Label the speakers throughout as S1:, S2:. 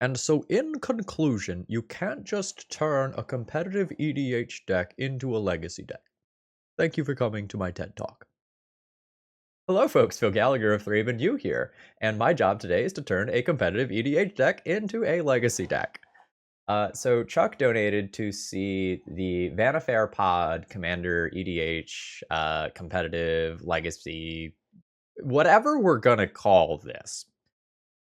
S1: And so in conclusion, you can't just turn a competitive EDH deck into a legacy deck. Thank you for coming to my TED Talk. Hello folks, Phil Gallagher of ThrabenU here, and my job today is to turn a competitive EDH deck into a legacy deck. So Chuck donated to see the Vannifar Pod Commander EDH competitive legacy, whatever we're gonna call this.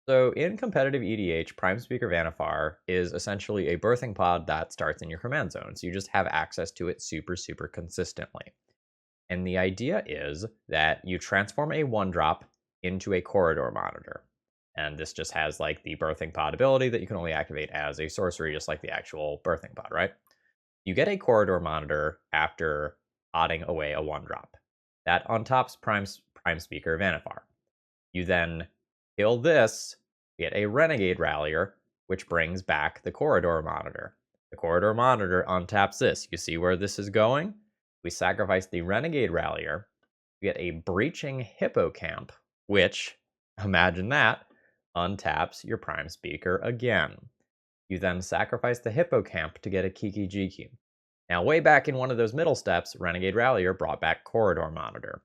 S1: So in competitive EDH, Prime Speaker Vannifar is essentially a birthing pod that starts in your command zone. So you just have access to it super consistently. And the idea is that you transform a 1-drop into a corridor monitor. And this just has like the birthing pod ability that you can only activate as a sorcery, just like the actual birthing pod, right? You get a corridor monitor after odding away a 1-drop. That untops Prime Speaker Vannifar. You then kill this, get a Renegade Rallier, which brings back the Corridor Monitor. The Corridor Monitor untaps this. You see where this is going? We sacrifice the Renegade Rallier, we get a Breaching Hippocamp, which, imagine that, untaps your Prime Speaker again. You then sacrifice the Hippocamp to get a Kiki-Jiki. Now, way back in one of those middle steps, Renegade Rallier brought back Corridor Monitor.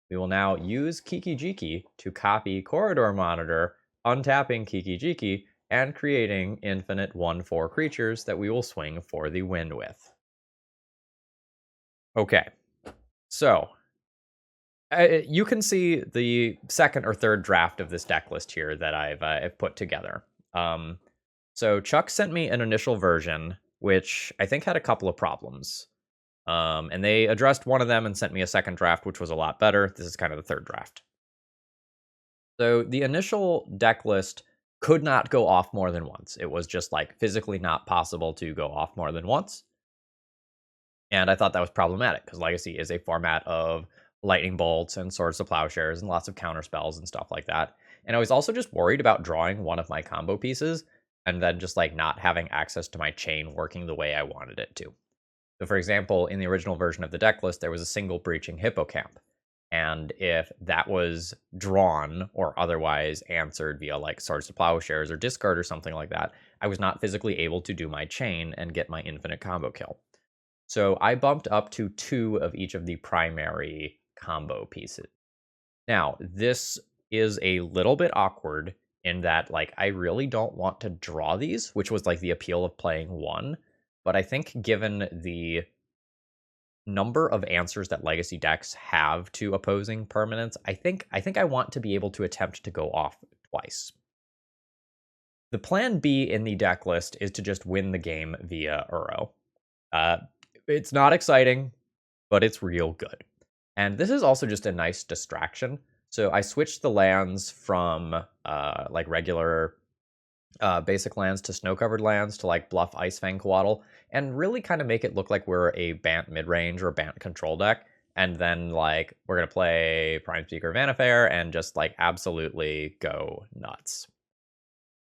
S1: We will now use Kiki-Jiki to copy Corridor Monitor, untapping Kiki-Jiki, and creating infinite 1/4 creatures that we will swing for the win with. Okay, so you can see the second or third draft of this deck list here that I've put together. So Chuck sent me an initial version, which I think had a couple of problems. And they addressed one of them and sent me a second draft, which was a lot better. This is kind of the third draft. So the initial deck list could not go off more than once. It was just like physically not possible to go off more than once. And I thought that was problematic because Legacy is a format of lightning bolts and swords to plowshares and lots of counter spells and stuff like that. And I was also just worried about drawing one of my combo pieces and then just like not having access to my chain working the way I wanted it to. So for example, in the original version of the deck list, there was a single Breaching Hippocamp. And if that was drawn or otherwise answered via like Swords to Plowshares or discard or something like that, I was not physically able to do my chain and get my infinite combo kill. So I bumped up to 2 of each of the primary combo pieces. Now, this is a little bit awkward in that like I really don't want to draw these, which was like the appeal of playing 1. But I think given the number of answers that legacy decks have to opposing permanents, I think I want to be able to attempt to go off twice. The plan B in the deck list is to just win the game via Uro. It's not exciting, but it's real good. And this is also just a nice distraction. So I switched the lands from like regular basic lands to snow-covered lands to like bluff Icefang Coatl, and really kind of make it look like we're a Bant mid-range or Bant control deck. And then like we're gonna play Prime Speaker Vannifar and just like absolutely go nuts.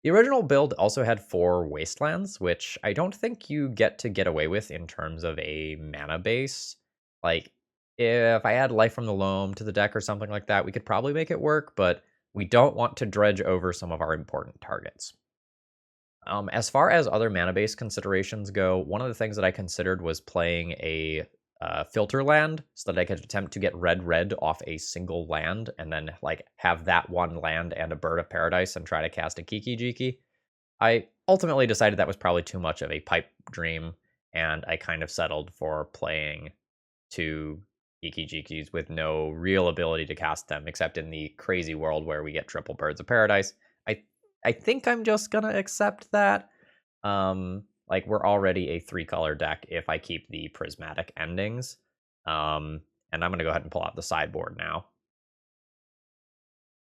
S1: The original build also had 4 Wastelands, which I don't think you get away with in terms of a mana base. Like, if I add Life from the Loam to the deck or something like that, we could probably make it work, but we don't want to dredge over some of our important targets. As far as other mana base considerations go, one of the things that I considered was playing a filter land so that I could attempt to get red off a single land and then like have that one land and a Bird of Paradise and try to cast a Kiki-Jiki. I ultimately decided that was probably too much of a pipe dream, and I kind of settled for playing 2 Kiki-Jikis with no real ability to cast them except in the crazy world where we get triple Birds of Paradise. I think I'm just gonna accept that. Like, we're already a 3-color deck if I keep the prismatic endings. And I'm going to go ahead and pull out the sideboard now.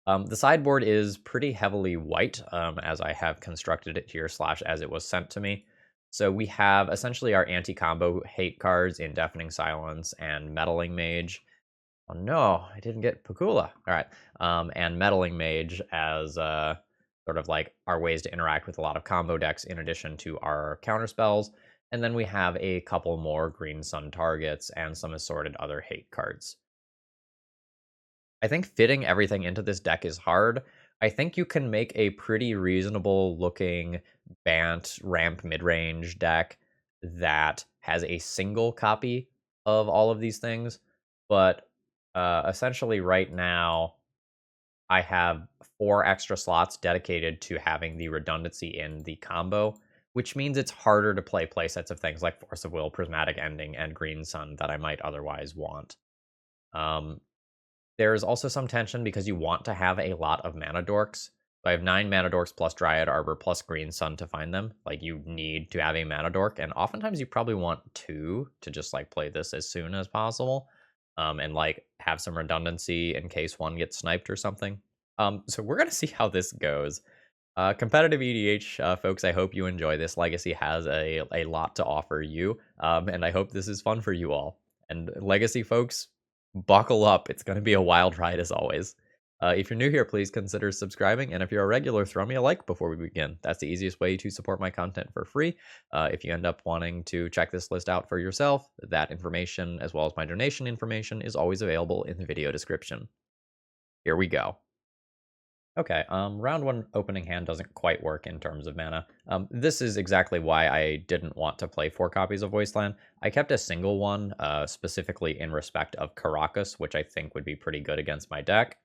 S1: The sideboard is pretty heavily white, as I have constructed it here / as it was sent to me. So we have essentially our anti-combo hate cards in Deafening Silence and Meddling Mage. Oh no, I didn't get Pakula. All right. And Meddling Mage as sort of like our ways to interact with a lot of combo decks in addition to our counter spells. And then we have a couple more Green Sun targets and some assorted other hate cards. I think fitting everything into this deck is hard. I think you can make a pretty reasonable looking Bant ramp mid-range deck that has a single copy of all of these things. But essentially right now, I have 4 extra slots dedicated to having the redundancy in the combo, which means it's harder to play playsets of things like Force of Will, Prismatic Ending, and Green Sun that I might otherwise want. Um, there's also some tension because you want to have a lot of mana dorks. So I have 9 mana dorks plus Dryad Arbor plus Green Sun to find them. Like, you need to have a mana dork, and oftentimes you probably want 2 to just like play this as soon as possible. And like have some redundancy in case one gets sniped or something. So we're gonna see how this goes. Competitive EDH folks, I hope you enjoy this. Legacy has a lot to offer you, and I hope this is fun for you all. And Legacy folks, buckle up. It's going to be a wild ride as always. If you're new here, please consider subscribing. And if you're a regular, throw me a like before we begin. That's the easiest way to support my content for free. If you end up wanting to check this list out for yourself, that information, as well as my donation information, is always available in the video description. Here we go. Okay, round 1 opening hand doesn't quite work in terms of mana. This is exactly why I didn't want to play 4 copies of Wasteland. I kept a single one, specifically in respect of Caracas, which I think would be pretty good against my deck.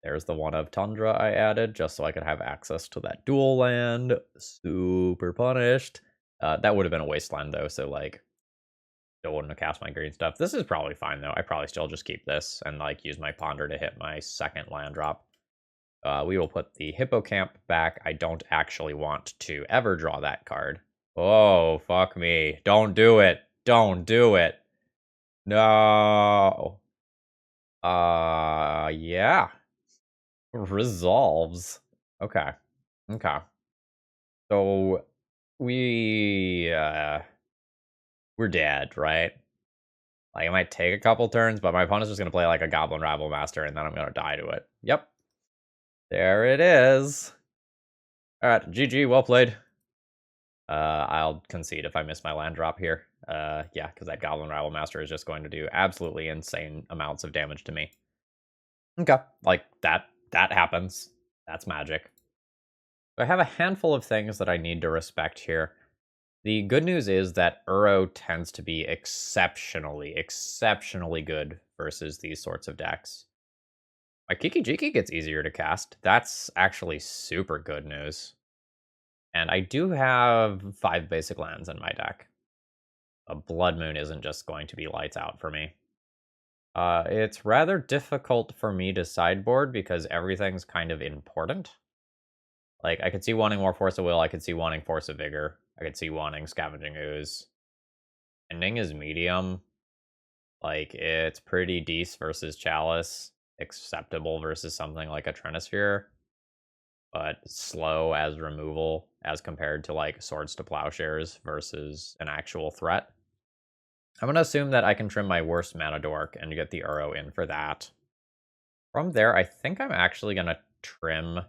S1: There's the one of Tundra I added, just so I could have access to that dual land. Super punished. That would have been a Wasteland, though, so, like, still wouldn't have cast my green stuff. This is probably fine, though. I probably still just keep this and, like, use my Ponder to hit my second land drop. We will put the Hippocamp back. I don't actually want to ever draw that card. Oh, fuck me. Don't do it. Don't do it. No. Yeah. Resolves. Okay. Okay. So, we're dead, right? Like, it might take a couple turns, but my opponent's just going to play, like, a Goblin Rabble Master, and then I'm going to die to it. Yep. There it is. Alright, GG, well played. I'll concede if I miss my land drop here. Yeah, because that Goblin Rabble Master is just going to do absolutely insane amounts of damage to me. Okay, like, that happens. That's magic. So I have a handful of things that I need to respect here. The good news is that Uro tends to be exceptionally good versus these sorts of decks. My Kiki-Jiki gets easier to cast. That's actually super good news. And I do have 5 basic lands in my deck. A Blood Moon isn't just going to be lights out for me. It's rather difficult for me to sideboard because everything's kind of important. Like, I could see wanting more Force of Will, I could see wanting Force of Vigor, I could see wanting Scavenging Ooze. Ending is medium. Like, it's pretty decent versus Chalice, acceptable versus something like a Trinisphere, but slow as removal as compared to, like, Swords to Plowshares versus an actual threat. I'm going to assume that I can trim my worst mana dork and get the Uro in for that. From there, I think I'm actually going to trim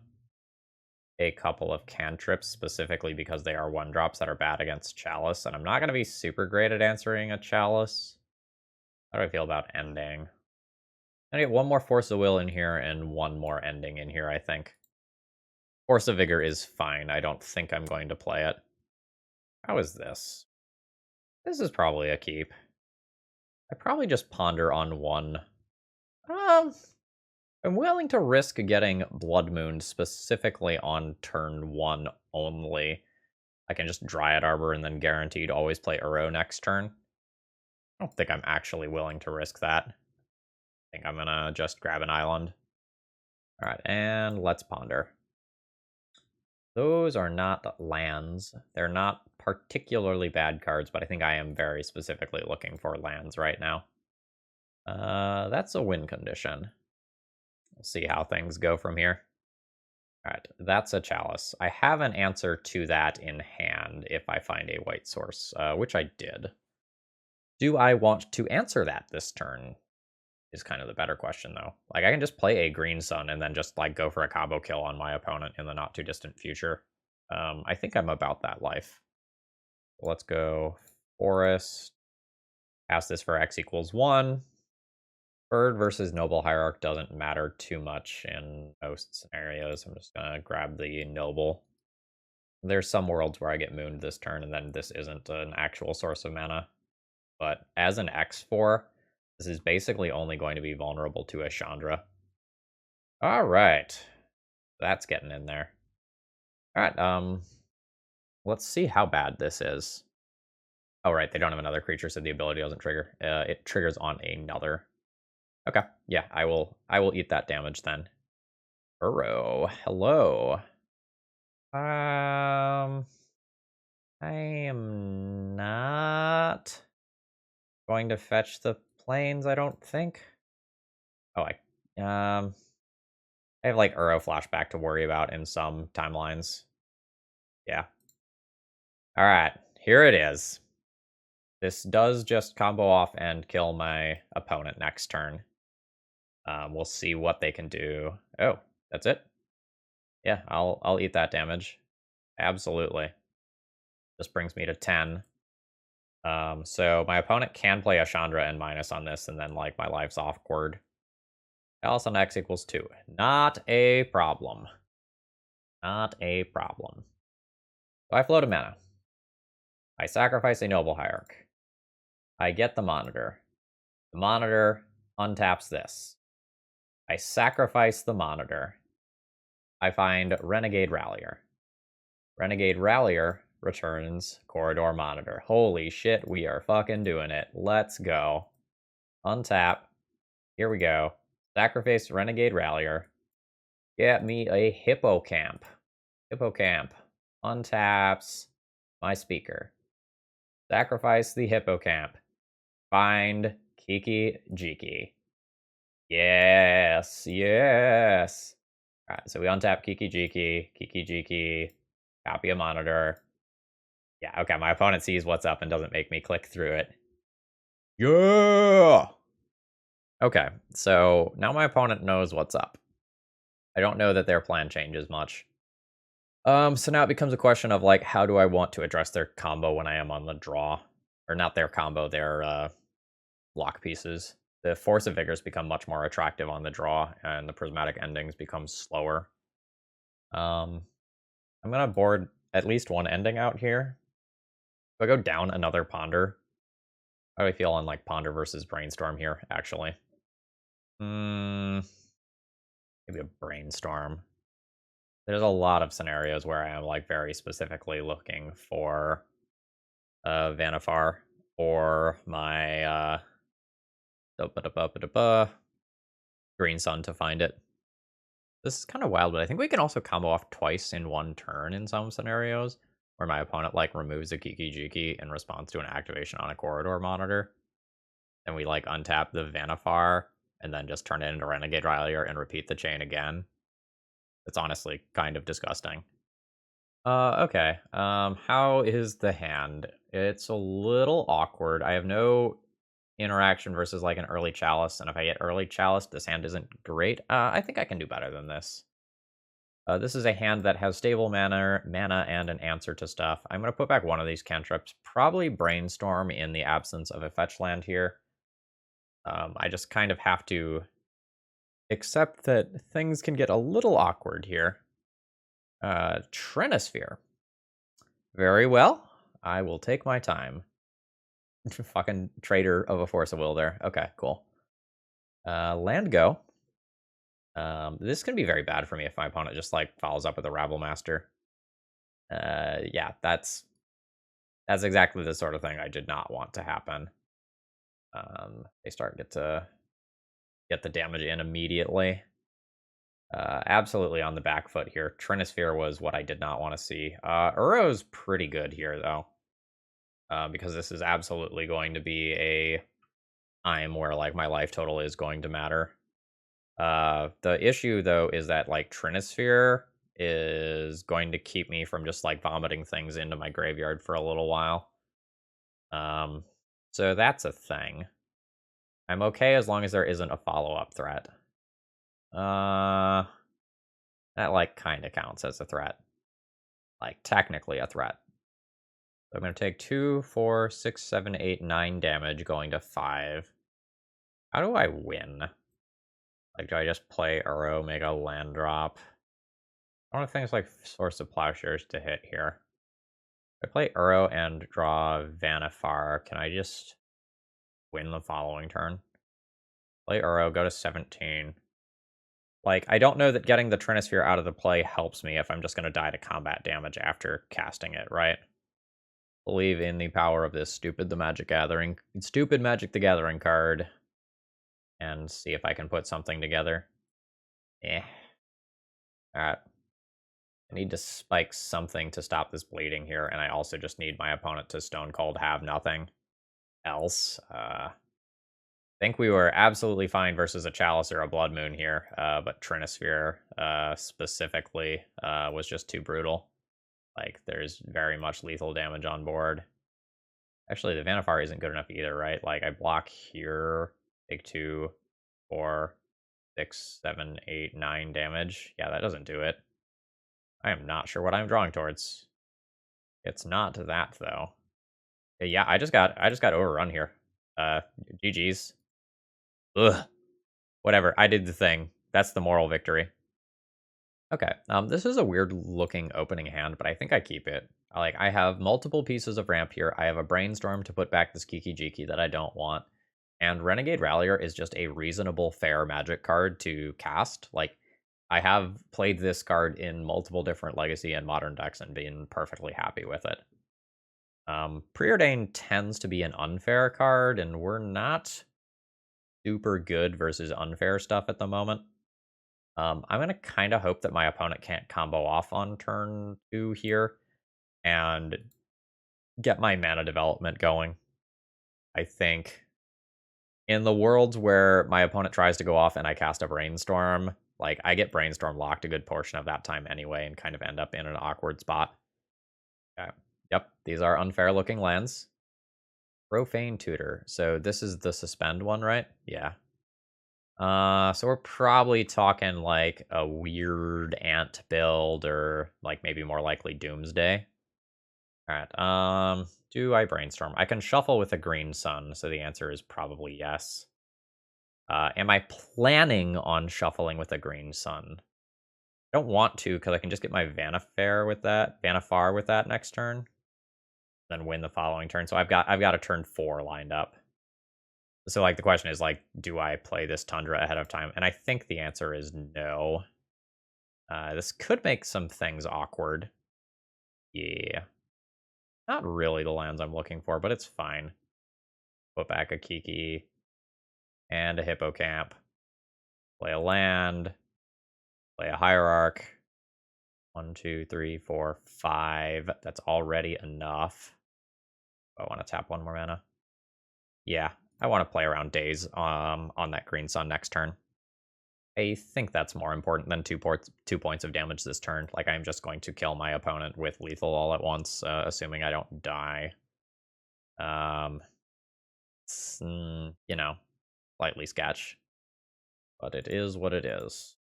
S1: a couple of cantrips, specifically because they are 1-drops that are bad against Chalice, and I'm not going to be super great at answering a Chalice. How do I feel about ending? I get 1 more Force of Will in here and 1 more ending in here, I think. Force of Vigor is fine. I don't think I'm going to play it. How is this? This is probably a keep. I probably just ponder on 1. I'm willing to risk getting Blood Moon specifically on turn 1 only. I can just Dryad Arbor and then guaranteed always play Uro next turn. I don't think I'm actually willing to risk that. I think I'm gonna just grab an island. Alright, and let's ponder. Those are not lands. They're not particularly bad cards, but I think I am very specifically looking for lands right now. That's a win condition. We'll see how things go from here. Alright, that's a Chalice. I have an answer to that in hand if I find a white source, which I did. Do I want to answer that this turn? Is kind of the better question, though. Like, I can just play a Green Sun and then just, like, go for a combo kill on my opponent in the not-too-distant future. I think I'm about that life. Let's go Forest. Pass this for X equals 1. Bird versus Noble Hierarch doesn't matter too much in most scenarios. I'm just gonna grab the Noble. There's some worlds where I get mooned this turn, and then this isn't an actual source of mana. But as an X4, this is basically only going to be vulnerable to a Chandra. Alright. That's getting in there. Alright, let's see how bad this is. Oh, right, they don't have another creature, so the ability doesn't trigger. It triggers on another. Okay, yeah, I will eat that damage then. Burrow, hello. I am not going to fetch the planes, I don't think. Oh, I have like Uro flashback to worry about in some timelines. Yeah. All right, here it is. This does just combo off and kill my opponent next turn. We'll see what they can do. Oh, that's it. Yeah, I'll eat that damage. Absolutely. This brings me to 10. So my opponent can play a Chandra and minus on this, and then like my life's awkward. Alice on X equals 2. Not a problem. Not a problem. So I float a mana. I sacrifice a Noble Hierarch. I get the Monitor. The Monitor untaps this. I sacrifice the Monitor. I find Renegade Rallier. Renegade Rallier returns Corridor Monitor. Holy shit, we are fucking doing it. Let's go. Untap. Here we go. Sacrifice Renegade Rallier. Get me a Hippocamp. Hippocamp. Untaps my speaker. Sacrifice the Hippocamp. Find Kiki-Jiki. Yes, yes. Alright, so we untap Kiki-Jiki, Kiki-Jiki, copy a monitor. Yeah, okay, my opponent sees what's up and doesn't make me click through it. Yeah! Okay, so now my opponent knows what's up. I don't know that their plan changes much. So now it becomes a question of, like, how do I want to address their combo when I am on the draw? Or not their combo, their, block pieces. The Force of Vigors become much more attractive on the draw, and the Prismatic Endings become slower. I'm gonna board at least one ending out here. If I go down another Ponder, how do I feel on like Ponder versus Brainstorm here, actually? Maybe a Brainstorm. There's a lot of scenarios where I am like very specifically looking for Vannifar or my Green Sun to find it. This is kind of wild, but I think we can also combo off twice in one turn in some scenarios, where my opponent like removes a Kiki-Jiki in response to an activation on a Corridor Monitor. And we like untap the Vannifar and then just turn it into Renegade Rallier and repeat the chain again. It's honestly kind of disgusting. Okay. How is the hand? It's a little awkward. I have no interaction versus like an early Chalice, and if I get early Chalice, this hand isn't great. I think I can do better than this. This is a hand that has stable mana and an answer to stuff. I'm going to put back one of these cantrips, probably Brainstorm in the absence of a fetch land here. I just kind of have to accept that things can get a little awkward here. Trinisphere. Very well. I will take my time. Fucking traitor of a Force of Will there. Okay, cool. Land go. This can be very bad for me if my opponent just like follows up with a Rabble Master. Yeah, that's exactly the sort of thing I did not want to happen. They start get the damage in immediately. Absolutely on the back foot here. Trinisphere was what I did not want to see. Uro's pretty good here though, because this is absolutely going to be a time where like my life total is going to matter. The issue though is that like Trinisphere is going to keep me from just like vomiting things into my graveyard for a little while. So that's a thing. I'm okay as long as there isn't a follow-up threat. That like kind of counts as a threat. Like technically a threat. So I'm gonna take 2, 4, 6, 7, 8, 9 damage going to 5. How do I win? Like, do I just play Uro, make a land drop? I want things like Source of Plowshares to hit here. If I play Uro and draw Vannifar, can I just win the following turn? Play Uro, go to 17. Like, I don't know that getting the Trinisphere out of the play helps me if I'm just going to die to combat damage after casting it, right? Believe in the power of this stupid Magic the Gathering card, and see if I can put something together. Eh. Alright. I need to spike something to stop this bleeding here, and I also just need my opponent to Stone Cold have nothing else. I think we were absolutely fine versus a Chalice or a Blood Moon here, but Trinisphere specifically was just too brutal. Like, there's very much lethal damage on board. Actually, the Vannifar isn't good enough either, right? Like, I block here, take 2, 4, 6, 7, 8, 9 damage. Yeah, that doesn't do it. I am not sure what I'm drawing towards. It's not that, though. Yeah, I just got overrun here. GG's. Ugh. Whatever, I did the thing. That's the moral victory. Okay, this is a weird looking opening hand, but I think I keep it. Like, I have multiple pieces of ramp here. I have a Brainstorm to put back this Kiki-Jiki that I don't want. And Renegade Rallier is just a reasonable, fair Magic card to cast. Like, I have played this card in multiple different Legacy and Modern decks and been perfectly happy with it. Preordain tends to be an unfair card, and we're not super good versus unfair stuff at the moment. I'm going to kind of hope that my opponent can't combo off on turn 2 here and get my mana development going. I think in the worlds where my opponent tries to go off and I cast a Brainstorm, like, I get Brainstorm locked a good portion of that time anyway and kind of end up in an awkward spot. Okay. Yep, these are unfair looking lands. Profane Tutor. So this is the suspend one, right? Yeah. So we're probably talking like a weird ant build, or like maybe more likely Doomsday. Alright, do I Brainstorm? I can shuffle with a green sun, so the answer is probably yes. Am I planning on shuffling with a green sun? I don't want to, because I can just get my Vannifar with that next turn, then win the following turn. So I've got a turn 4 lined up. So, like, the question is, like, do I play this Tundra ahead of time? And I think the answer is no. This could make some things awkward. Yeah. Not really the lands I'm looking for, but it's fine. Put back a Kiki and a Hippocamp. Play a land. Play a Hierarch. 1, 2, 3, 4, 5. That's already enough. I want to tap one more mana. Yeah, I want to play around Daze on that green sun next turn. I think that's more important than 2 points of damage this turn. Like, I'm just going to kill my opponent with lethal all at once, assuming I don't die. You know, slightly sketch. But it is what it is.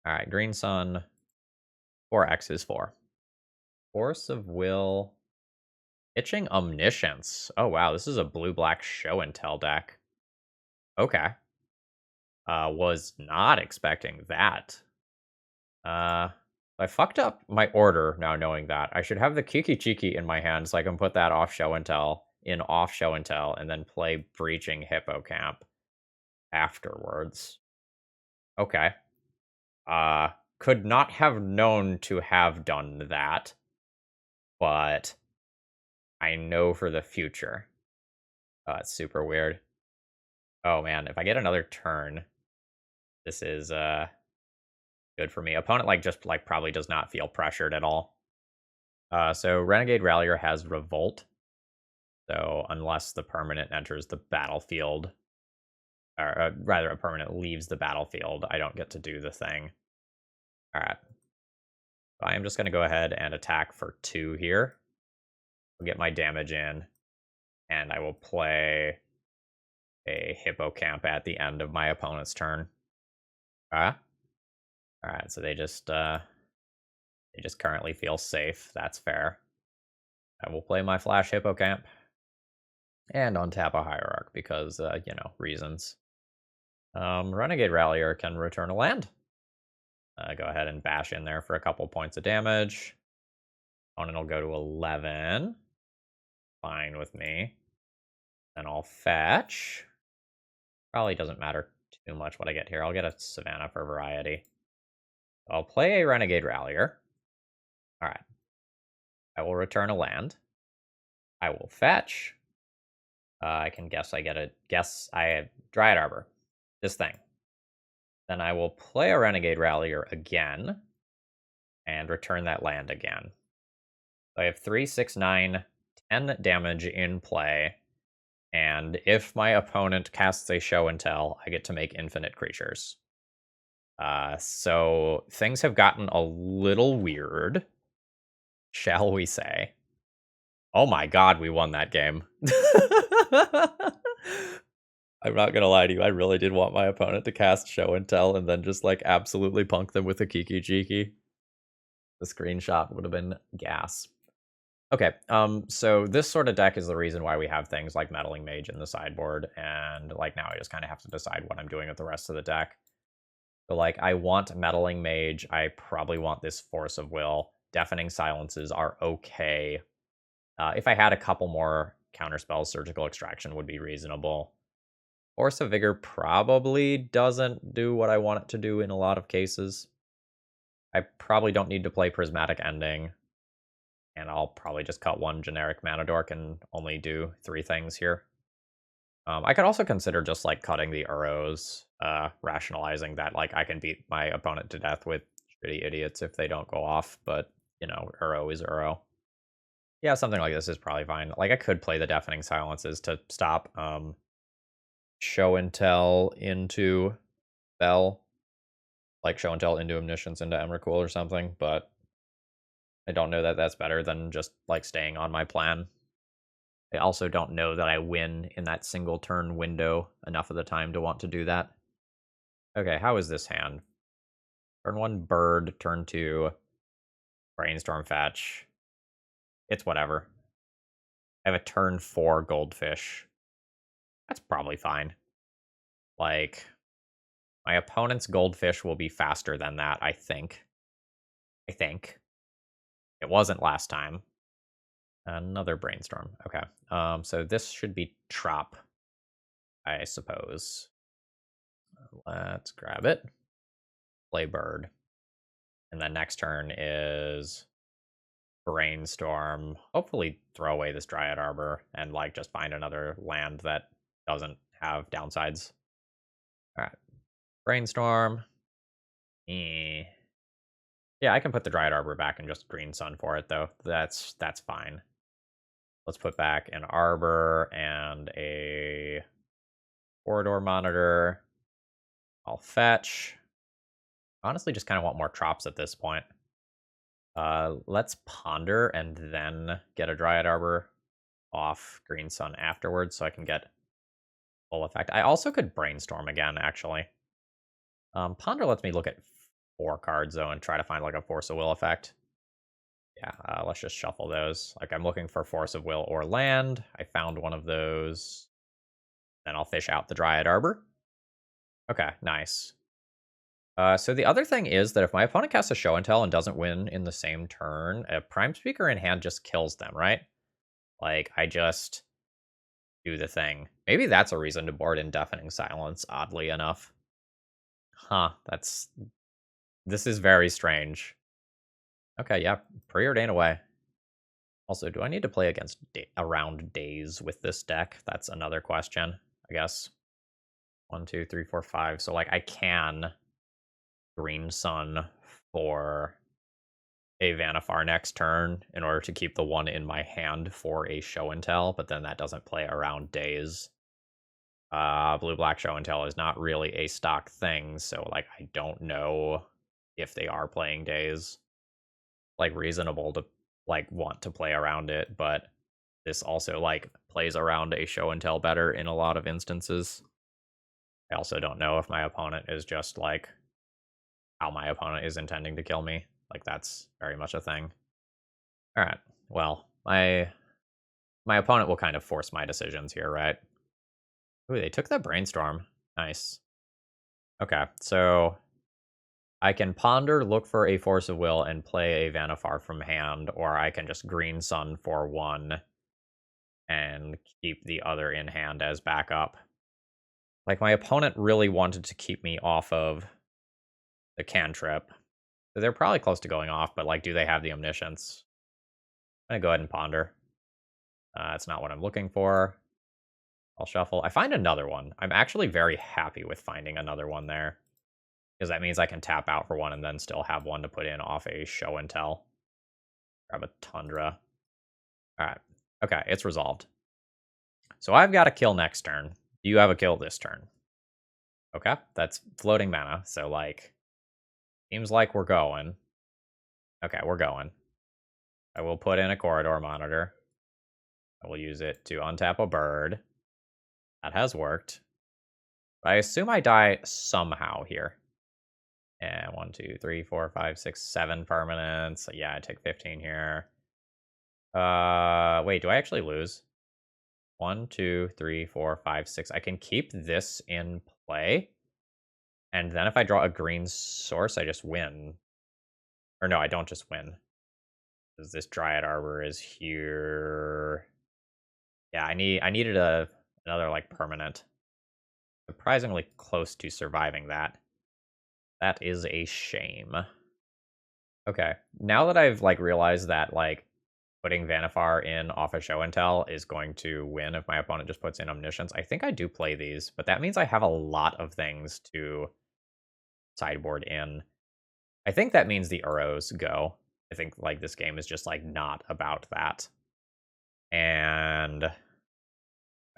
S1: Alright, green sun. 4x is 4. Force of Will. Itching Omniscience. Oh, wow, this is a blue-black show and tell deck. Okay. Was not expecting that. I fucked up my order now knowing that. I should have the Kiki-Jiki in my hand so I can put that off show and tell, and then play Breaching Hippocamp afterwards. Okay. Could not have known to have done that, but I know for the future. It's super weird. Oh man, if I get another turn, this is good for me. Opponent probably does not feel pressured at all. So Renegade Rallier has Revolt. So unless the permanent enters the battlefield, or rather a permanent leaves the battlefield, I don't get to do the thing. Alright. So I am just going to go ahead and attack for 2 here. I'll get my damage in, and I will play a Hippocamp at the end of my opponent's turn. Alright, so they just currently feel safe. That's fair. I will play my Flash Hippocamp and untap a Hierarch because, you know, reasons. Renegade Rallier can return a land. Go ahead and bash in there for a couple points of damage. Opponent will go to 11. Fine with me. Then I'll fetch. Probably doesn't matter too much what I get here. I'll get a Savannah for variety. I'll play a Renegade Rallier. All right. I will return a land. I will fetch. I can guess I get a Dryad Arbor. This thing. Then I will play a Renegade Rallier again and return that land again. So I have 3, 6, 9, 10 damage in play. And if my opponent casts a show and tell, I get to make infinite creatures. So things have gotten a little weird, shall we say. Oh my god, we won that game. I'm not gonna lie to you, I really did want my opponent to cast show and tell and then just like absolutely punk them with a Kiki-Jiki. The screenshot would have been gas. Okay, so this sort of deck is the reason why we have things like Meddling Mage in the sideboard, and like now I just kind of have to decide what I'm doing with the rest of the deck. So like I want Meddling Mage, I probably want this Force of Will. Deafening Silences are okay. If I had a couple more counterspells, Surgical Extraction would be reasonable. Force of Vigor probably doesn't do what I want it to do in a lot of cases. I probably don't need to play Prismatic Ending. And I'll probably just cut one generic Mana Dork and only do 3 things here. I could also consider just like cutting the Uros, rationalizing that like I can beat my opponent to death with shitty idiots if they don't go off, but you know, Uro is Uro. Yeah, something like this is probably fine. Like I could play the Deafening Silences to stop show and tell into Bell. Like show and tell into Omniscience into Emrakul or something, but I don't know that that's better than just like staying on my plan. I also don't know that I win in that single turn window enough of the time to want to do that. Okay, how is this hand? Turn 1 bird, turn 2 brainstorm fetch. It's whatever. I have a turn 4 goldfish. That's probably fine. Like, my opponent's goldfish will be faster than that, I think. It wasn't last time. Another brainstorm. Okay. So this should be Trop, I suppose. Let's grab it. Play bird. And then next turn is brainstorm. Hopefully throw away this Dryad Arbor and like just find another land that doesn't have downsides. All right. Brainstorm. Yeah, I can put the Dryad Arbor back and just green sun for it though. That's fine. Let's put back an Arbor and a corridor monitor. I'll fetch. Honestly, just kind of want more Trops at this point. Let's ponder and then get a Dryad Arbor off Green Sun afterwards so I can get full effect. I also could brainstorm again, actually. Ponder lets me look at 4 cards, though, and try to find, like, a Force of Will effect. Yeah, let's just shuffle those. Like, I'm looking for Force of Will or land. I found one of those. Then I'll fish out the Dryad Arbor. Okay, nice. So the other thing is that if my opponent casts a show and tell and doesn't win in the same turn, a Prime Speaker in hand just kills them, right? Like, I just do the thing. Maybe that's a reason to board in Deafening Silence, oddly enough. Huh, this is very strange. Okay, yeah, preordain away. Also, do I need to play against around days with this deck? That's another question, I guess. 1, 2, 3, 4, 5. So, like, I can Green Sun for a Vannifar next turn in order to keep the one in my hand for a show and tell, but then that doesn't play around days. Blue-black show and tell is not really a stock thing, so like I don't know if they are playing days. Like reasonable to like want to play around it, but this also like plays around a show and tell better in a lot of instances. I also don't know if my opponent is just like how my opponent is intending to kill me. Like that's very much a thing. All right. Well, my opponent will kind of force my decisions here, right? Ooh, they took that brainstorm. Nice. Okay, so I can ponder, look for a Force of Will, and play a Vannifar from hand, or I can just Green Sun for 1 and keep the other in hand as backup. Like, my opponent really wanted to keep me off of the cantrip. They're probably close to going off, but, like, do they have the omniscience? I'm gonna go ahead and ponder. That's not what I'm looking for. I'll shuffle. I find another one. I'm actually very happy with finding another one there, because that means I can tap out for 1 and then still have 1 to put in off a show and tell. Grab a Tundra. Alright. Okay, it's resolved. So I've got a kill next turn. You have a kill this turn. Okay, that's floating mana, so, like, seems like we're going. Okay, we're going. I will put in a corridor monitor. I will use it to untap a bird. That has worked. But I assume I die somehow here. And 1, 2, 3, 4, 5, 6, 7 permanents. So yeah, I take 15 here. Wait, do I actually lose? 1, 2, 3, 4, 5, 6. I can keep this in play. And then if I draw a green source, I just win. Or no, I don't just win. Because this Dryad Arbor is here. Yeah, I needed another like permanent. Surprisingly close to surviving that. That is a shame. Okay, now that I've like realized that like putting Vannifar in off a show and tell is going to win if my opponent just puts in omniscience, I think I do play these, but that means I have a lot of things to sideboard in. I think that means the Uros go. I think like this game is just like not about that. And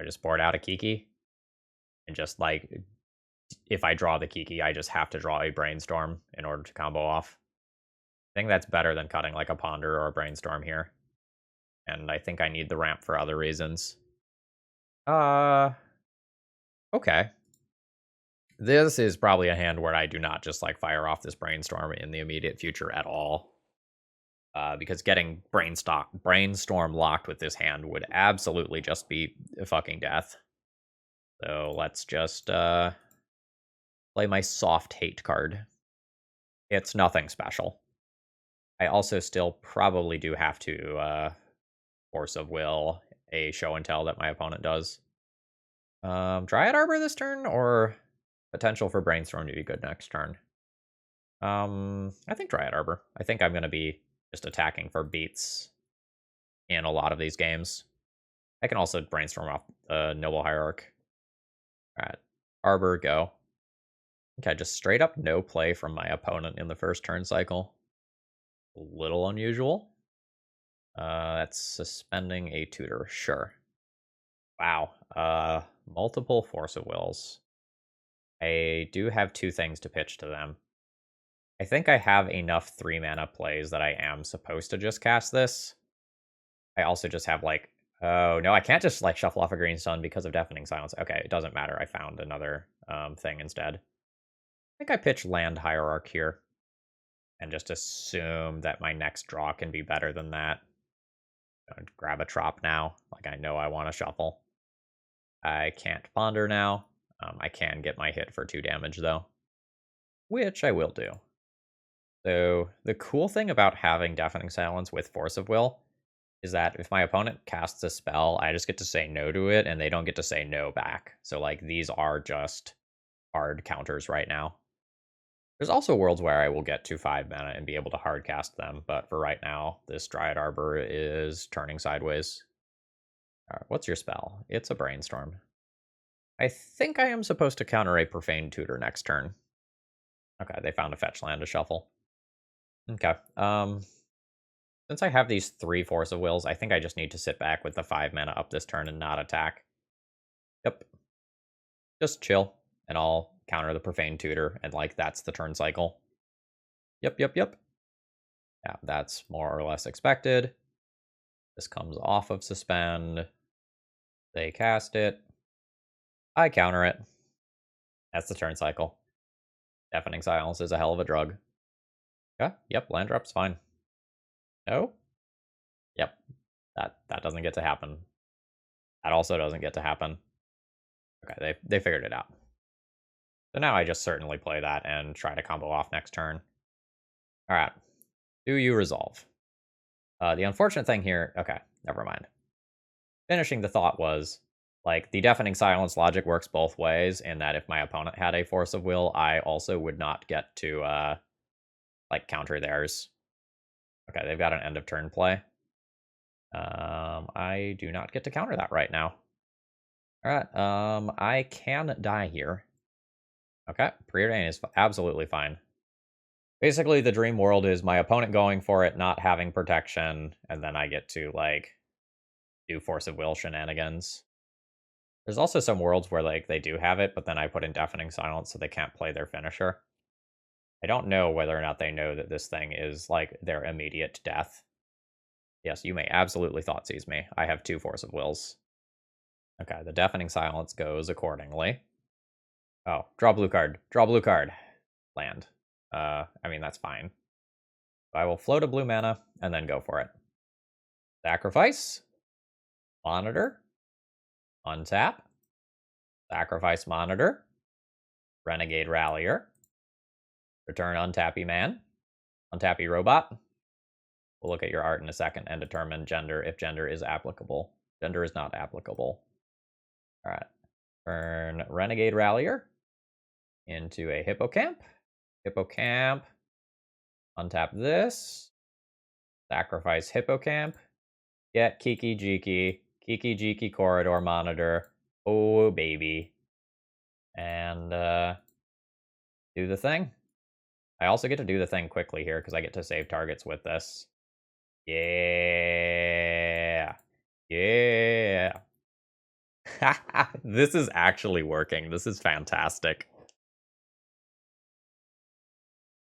S1: I just board out a Kiki and just like if I draw the Kiki, I just have to draw a Brainstorm in order to combo off. I think that's better than cutting like a Ponder or a Brainstorm here. And I think I need the ramp for other reasons. Okay. This is probably a hand where I do not just like fire off this Brainstorm in the immediate future at all. Because getting Brainstorm locked with this hand would absolutely just be a fucking death. So let's just play my soft hate card. It's nothing special. I also still probably do have to Force of Will a show and tell that my opponent does. Dryad Arbor this turn, or potential for Brainstorm to be good next turn? I think Dryad Arbor. I think I'm going to be just attacking for beats in a lot of these games. I can also Brainstorm off the Noble Hierarch. Alright, Arbor, go. Okay, just straight up no play from my opponent in the first turn cycle. A little unusual. That's suspending a tutor, sure. Wow, multiple Force of Wills. I do have 2 things to pitch to them. I think I have enough 3 mana plays that I am supposed to just cast this. I also just have like, oh no, I can't just like shuffle off a Green Sun because of Deafening Silence. Okay, it doesn't matter. I found another thing instead. I think I pitch Land Hierarch here and just assume that my next draw can be better than that. Grab a Trop now. Like I know I want to shuffle. I can't Ponder now. I can get my hit for 2 damage though, which I will do. So the cool thing about having Deafening Silence with Force of Will is that if my opponent casts a spell, I just get to say no to it, and they don't get to say no back. So, like, these are just hard counters right now. There's also worlds where I will get to 5 mana and be able to hard cast them, but for right now, this Dryad Arbor is turning sideways. What's your spell? It's a Brainstorm. I think I am supposed to counter a Profane Tutor next turn. Okay, they found a fetch land to shuffle. Okay, since I have these 3 Force of Wills, I think I just need to sit back with the 5 mana up this turn and not attack. Yep. Just chill, and I'll counter the Profane Tutor, and, like, that's the turn cycle. Yep. Yeah, that's more or less expected. This comes off of Suspend. They cast it. I counter it. That's the turn cycle. Deafening Silence is a hell of a drug. Yeah, yep, land drop's fine. No? Yep. That doesn't get to happen. That also doesn't get to happen. Okay, they figured it out. So now I just certainly play that and try to combo off next turn. Alright. Do you resolve? The unfortunate thing here... Okay, never mind. Finishing the thought was, like, the deafening silence logic works both ways, in that if my opponent had a force of will, I also would not get to, like, counter theirs. Okay, they've got an end of turn play. I do not get to counter that right now. Alright, I can die here. Okay, preordain is absolutely fine. Basically, the dream world is my opponent going for it, not having protection, and then I get to, like, do force of will shenanigans. There's also some worlds where, like, they do have it, but then I put in deafening silence so they can't play their finisher. I don't know whether or not they know that this thing is, like, their immediate death. Yes, you may absolutely Thoughtseize me. I have 2 force of wills. Okay, the deafening silence goes accordingly. Oh, draw blue card. Draw blue card. Land. I mean, that's fine. I will float a blue mana and then go for it. Sacrifice. Monitor. Untap. Sacrifice Monitor. Renegade Rallier. Return Untappy Man. Untappy Robot. We'll look at your art in a second and determine gender if gender is applicable. Gender is not applicable. Alright. Turn Renegade Rallier into a Hippocamp. Hippocamp. Untap this. Sacrifice Hippocamp. Get Kiki-Jiki. Kiki-Jiki Corridor Monitor. Oh, baby. And, do the thing. I also get to do the thing quickly here, because I get to save targets with this. Yeah. Yeah. This is actually working. This is fantastic.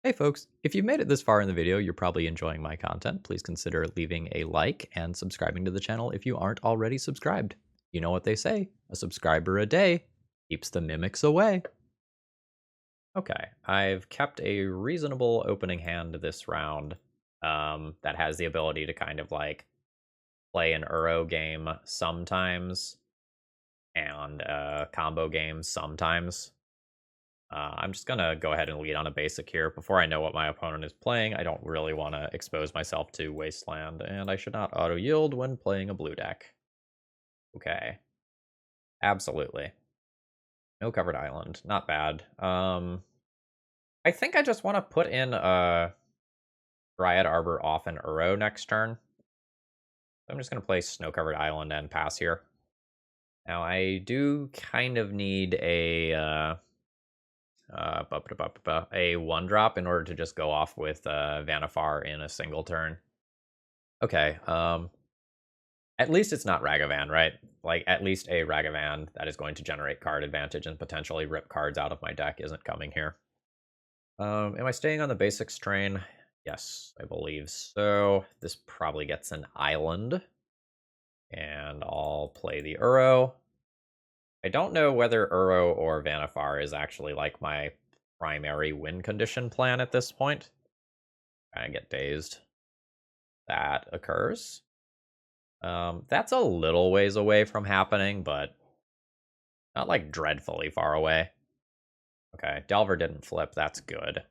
S1: Hey folks, if you've made it this far in the video, you're probably enjoying my content. Please consider leaving a like and subscribing to the channel if you aren't already subscribed. You know what they say, a subscriber a day keeps the mimics away. Okay, I've kept a reasonable opening hand this round that has the ability to kind of like play an Uro game sometimes and combo games sometimes. I'm just going to go ahead and lead on a basic here. Before I know what my opponent is playing, I don't really want to expose myself to Wasteland, and I should not auto-yield when playing a blue deck. Okay. Absolutely. No covered island. Not bad. I think I just want to put in a Dryad Arbor off an Uro next turn. I'm just going to play Snow-Covered Island and pass here. Now, I do kind of need a 1-drop in order to just go off with Vannifar in a single turn. Okay, at least it's not Ragavan, right? Like, at least a Ragavan that is going to generate card advantage and potentially rip cards out of my deck isn't coming here. Am I staying on the basics train? Yes, I believe so. This probably gets an island. And I'll play the Uro. I don't know whether Uro or Vannifar is actually like my primary win condition plan at this point. I get dazed. That occurs. That's a little ways away from happening, but not like dreadfully far away. Okay, Delver didn't flip. That's good.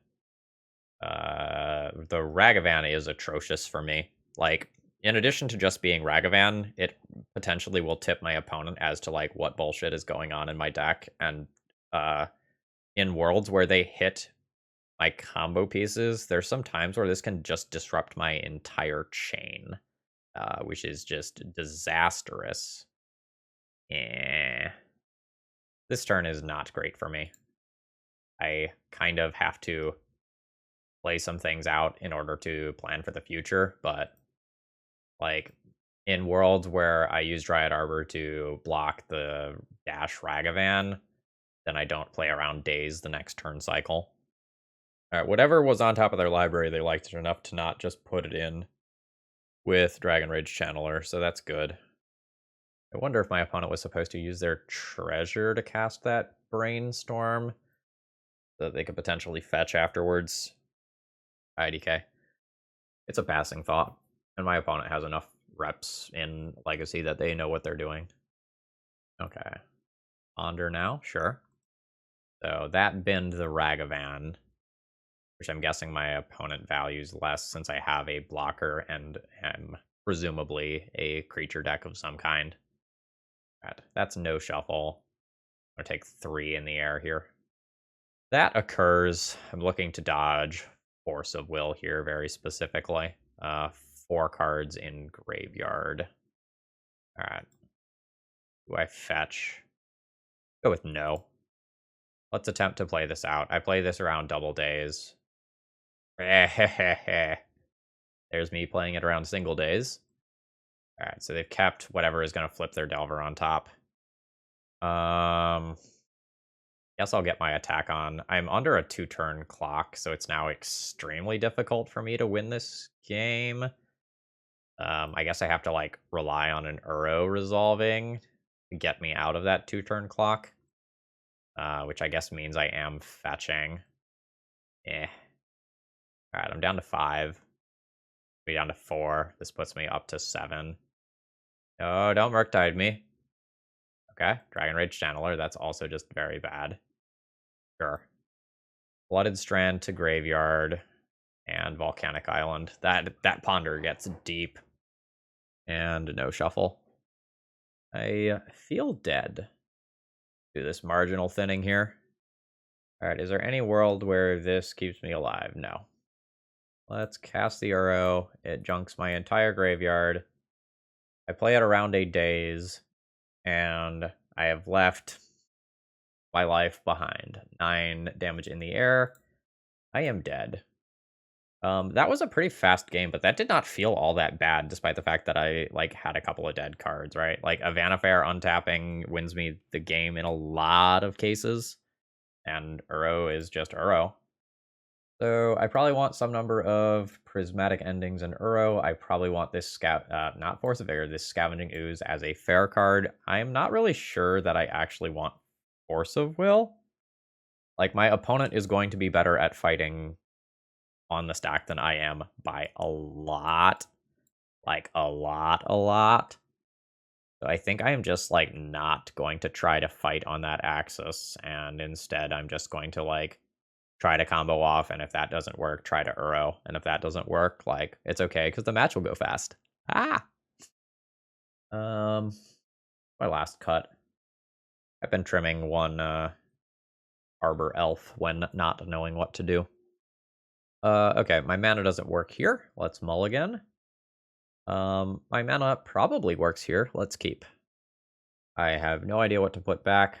S1: The Ragavan is atrocious for me. Like, in addition to just being Ragavan, it potentially will tip my opponent as to, like, what bullshit is going on in my deck. And in worlds where they hit my combo pieces, there's some times where this can just disrupt my entire chain, which is just disastrous. Eh. This turn is not great for me. I kind of have to play some things out in order to plan for the future, but like in worlds where I use Dryad Arbor to block the dash Ragavan, then I don't play around days the next turn cycle. All right, whatever was on top of their library, they liked it enough to not just put it in with Dragon Rage Channeler, so that's good. I wonder if my opponent was supposed to use their treasure to cast that Brainstorm so that they could potentially fetch afterwards. IDK. It's a passing thought, and my opponent has enough reps in Legacy that they know what they're doing. Okay. Ponder now, sure. So that binned the Ragavan, which I'm guessing my opponent values less since I have a blocker and am presumably a creature deck of some kind. Right, that's no shuffle. I'm gonna take 3 in the air here. That occurs. I'm looking to dodge Force of Will here very specifically. 4 cards in graveyard. Alright. Do I fetch? Go with no. Let's attempt to play this out. I play this around double days. There's me playing it around single days. Alright, so they've kept whatever is going to flip their Delver on top. Guess I'll get my attack on. I'm under a 2-turn clock, so it's now extremely difficult for me to win this game. I guess I have to, like, rely on an Uro resolving to get me out of that 2-turn clock. Which I guess means I am fetching. Alright, I'm down to 5. Be down to 4. This puts me up to 7. Oh, don't Murktide me. Okay, Dragon Rage Channeler. That's also just very bad. Sure. Blooded Strand to Graveyard and Volcanic Island. That ponder gets deep. And no shuffle. I feel dead. Do this marginal thinning here. Alright, is there any world where this keeps me alive? No. Let's cast the Uro. It junks my entire graveyard. I play it around 8 days, and I have left my life behind. 9 damage in the air. I am dead. That was a pretty fast game, but that did not feel all that bad, despite the fact that I had a couple of dead cards, right? Like a Vannifar untapping wins me the game in a lot of cases, and Uro is just Uro. So I probably want some number of prismatic endings in Uro. I probably want this not Force of Vigor, this Scavenging Ooze as a fair card. I'm not really sure that I actually want Force of Will. Like, my opponent is going to be better at fighting on the stack than I am by a lot. Like, a lot. So I think I am just, like, not going to try to fight on that axis, and instead I'm just going to, try to combo off, and if that doesn't work, try to Uro. And if that doesn't work, it's okay, because the match will go fast. Ah! My last cut. I've been trimming one Arbor Elf when not knowing what to do. Okay, my mana doesn't work here. Let's mulligan. My mana probably works here. Let's keep. I have no idea what to put back.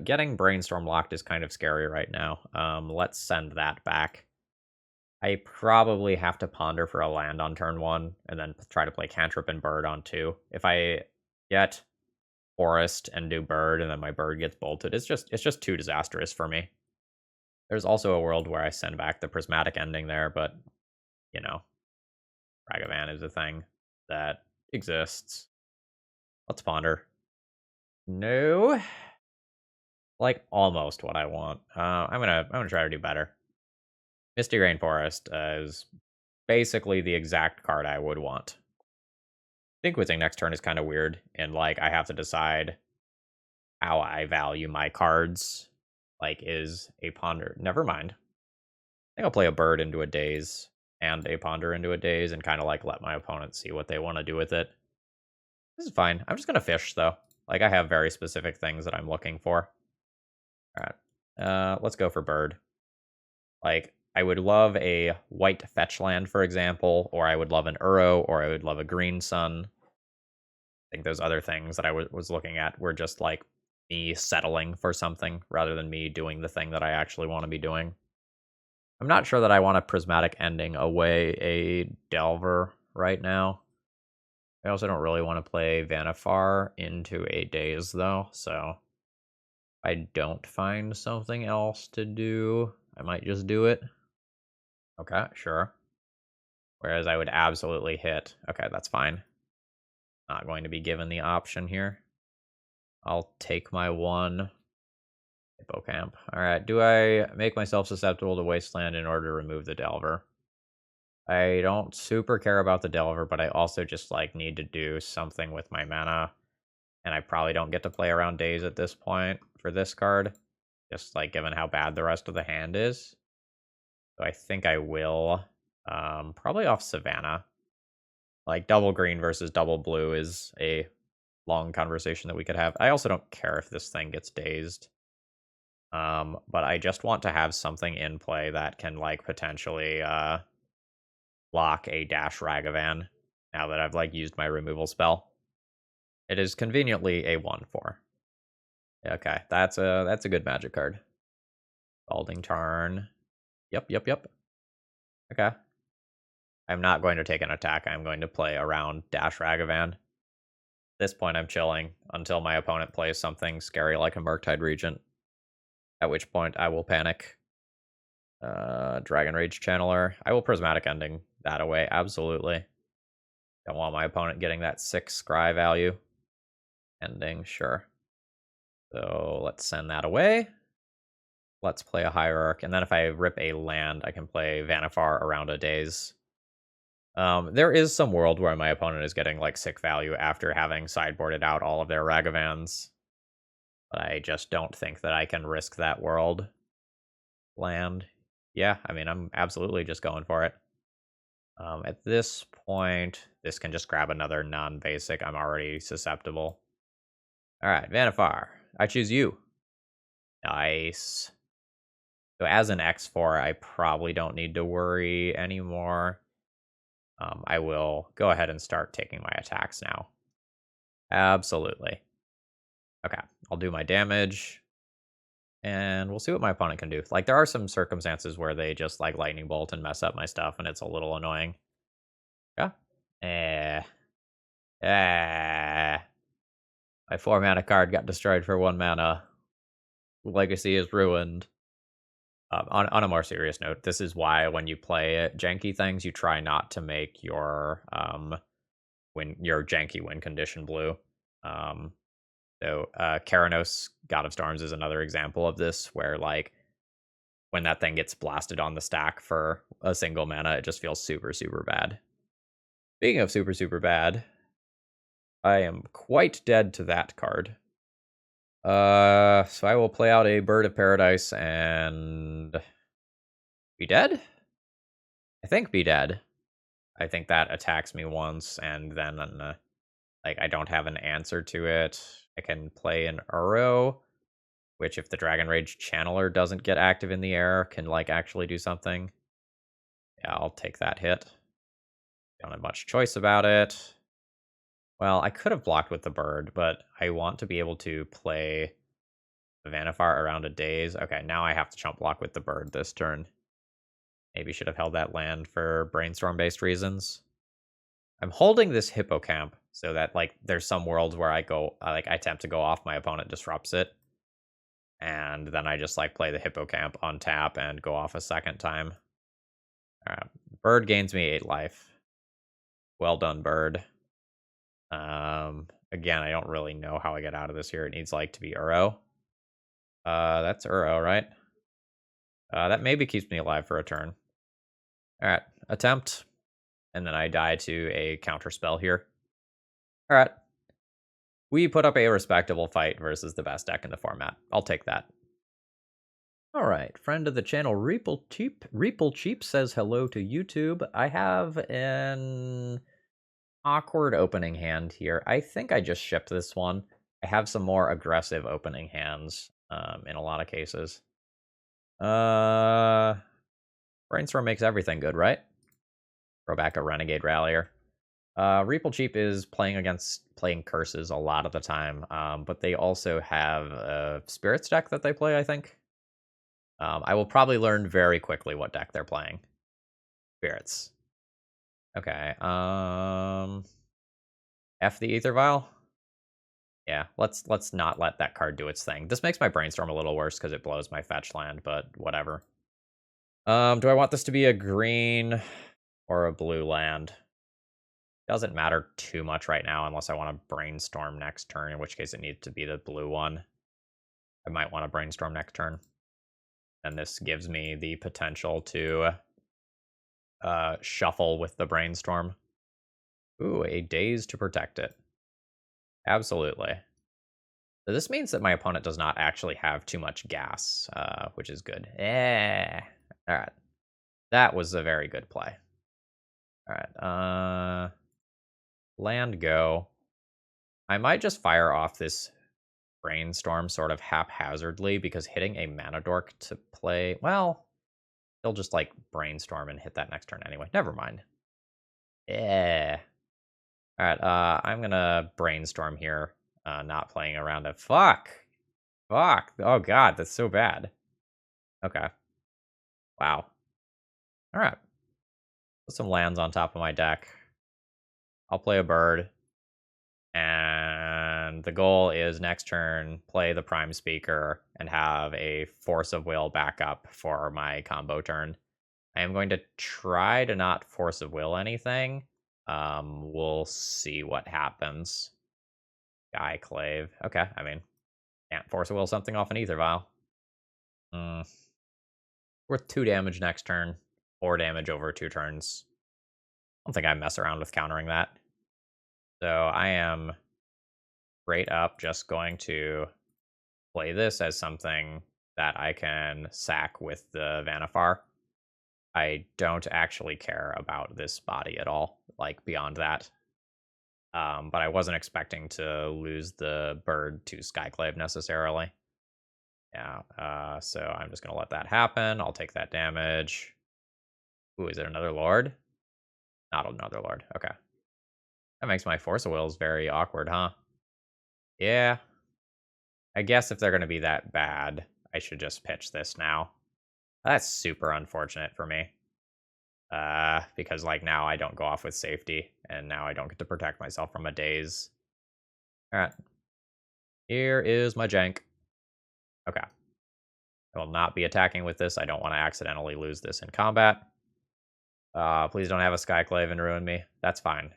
S1: Getting Brainstorm locked is kind of scary right now. Let's send that back. I probably have to ponder for a land on turn 1, and then try to play Cantrip and Bird on 2. If I get Forest and do Bird, and then my Bird gets bolted, it's just too disastrous for me. There's also a world where I send back the Prismatic ending there, but, you know, Ragavan is a thing that exists. Let's ponder. No. Almost what I want. I'm gonna try to do better. Misty Rainforest is basically the exact card I would want. Think Wizing next turn is kind of weird, and I have to decide how I value my cards. Is a ponder? Never mind. I think I'll play a Bird into a Daze and a Ponder into a Daze, and kind of let my opponent see what they want to do with it. This is fine. I'm just gonna fish though. I have very specific things that I'm looking for. Alright. Let's go for Bird. I would love a white fetch land, for example, or I would love an Uro, or I would love a Green Sun. I think those other things that I was looking at were just me settling for something rather than me doing the thing that I actually want to be doing. I'm not sure that I want a Prismatic ending away a Delver right now. I also don't really want to play Vannifar into a Daze, though, so if I don't find something else to do, I might just do it. Okay, sure. Whereas I would absolutely hit. Okay, that's fine. Not going to be given the option here. I'll take my 1. Hippocamp. Alright, do I make myself susceptible to Wasteland in order to remove the Delver? I don't super care about the Delver, but I also just need to do something with my mana. And I probably don't get to play around Days at this point for this card. Just, like, given how bad the rest of the hand is. So I think I will. Probably off Savannah. Like, double green versus double blue is a long conversation that we could have. I also don't care if this thing gets dazed. But I just want to have something in play that can, like, potentially, block a Dash Ragavan now that I've, like, used my removal spell. It is conveniently a 1/4. Okay, that's a good magic card. Balding Tarn. Yep. Okay. I'm not going to take an attack. I'm going to play around Dash Ragavan. At this point, I'm chilling until my opponent plays something scary like a Murktide Regent. At which point, I will panic. Dragon Rage Channeler. I will Prismatic Ending that away, absolutely. Don't want my opponent getting that 6 scry value. Ending, sure. So let's send that away. Let's play a Hierarch, and then if I rip a land, I can play Vannifar around a Daze. There is some world where my opponent is getting, like, sick value after having sideboarded out all of their Ragavans. But I just don't think that I can risk that world. Land. Yeah, I mean, I'm absolutely just going for it. At this point, this can just grab another non-basic. I'm already susceptible. Alright, Vannifar. I choose you. Nice. So as an X4, I probably don't need to worry anymore. I will go ahead and start taking my attacks now. Absolutely. Okay, I'll do my damage. And we'll see what my opponent can do. Like, there are some circumstances where they just, like, lightning bolt and mess up my stuff, and it's a little annoying. Yeah. Eh. Eh. My 4 mana card got destroyed for 1 mana. Legacy is ruined. On a more serious note, this is why when you play janky things, you try not to make your your janky win condition blue. Keranos, God of Storms, is another example of this, where, like, when that thing gets blasted on the stack for a single mana, it just feels super, super bad. Speaking of super, super bad, I am quite dead to that card. So I will play out a Bird of Paradise and be dead? I think be dead. I think that attacks me once, and then, like, I don't have an answer to it. I can play an Uro, which, if the Dragon Rage Channeler doesn't get active in the air, can, like, actually do something. Yeah, I'll take that hit. Don't have much choice about it. Well, I could have blocked with the bird, but I want to be able to play the Vannifar around a Daze. Okay, now I have to chump block with the bird this turn. Maybe should have held that land for brainstorm-based reasons. I'm holding this Hippocamp so that, like, there's some worlds where I attempt to go off, my opponent disrupts it. And then I just, like, play the Hippocamp on tap and go off a second time. Alright, bird gains me 8 life. Well done, bird. Again, I don't really know how I get out of this here. It needs, like, to be Uro. That's Uro, right? That maybe keeps me alive for a turn. Alright, attempt. And then I die to a counter spell here. Alright. We put up a respectable fight versus the best deck in the format. I'll take that. Alright, friend of the channel, Reeple Cheap says hello to YouTube. I have an awkward opening hand here. I think I just shipped this one. I have some more aggressive opening hands in a lot of cases. Brainstorm makes everything good, right? Throw back a Renegade Rallier. Reeple Cheap is playing curses a lot of the time, but they also have a Spirits deck that they play, I think. I will probably learn very quickly what deck they're playing. Spirits. Okay, F the Ether Vial? Yeah, let's not let that card do its thing. This makes my Brainstorm a little worse because it blows my fetch land, but whatever. Do I want this to be a green or a blue land? Doesn't matter too much right now unless I want to Brainstorm next turn, in which case it needs to be the blue one. I might want to Brainstorm next turn. And this gives me the potential to shuffle with the Brainstorm. Ooh, a Daze to protect it. Absolutely. So this means that my opponent does not actually have too much gas, which is good. All right. That was a very good play. All right. Land go. I might just fire off this brainstorm sort of haphazardly because hitting a mana dork to play, well, they'll just like brainstorm and hit that next turn anyway. Never mind. Yeah. All right. I'm gonna brainstorm here. Not playing around it. Fuck. Fuck. Oh god, that's so bad. Okay. Wow. All right. Put some lands on top of my deck. I'll play a bird. And the goal is next turn, play the Prime Speaker and have a Force of Will backup for my combo turn. I am going to try to not Force of Will anything. We'll see what happens. Guy Clave. Okay, I mean, can't Force of Will something off an Ether Vial. Worth 2 damage next turn, 4 damage over 2 turns. I don't think I mess around with countering that. So I am straight up just going to play this as something that I can sack with the Vannifar. I don't actually care about this body at all, like beyond that. But I wasn't expecting to lose the bird to Skyclave necessarily. Yeah, so I'm just going to let that happen. I'll take that damage. Ooh, is it another Lord? Not another Lord. Okay. That makes my Force of Wills very awkward, huh? Yeah. I guess if they're going to be that bad, I should just pitch this now. That's super unfortunate for me. Because, like, now I don't go off with safety, and now I don't get to protect myself from a daze. Alright. Here is my jank. Okay. I will not be attacking with this. I don't want to accidentally lose this in combat. Please don't have a Skyclave and ruin me. That's fine.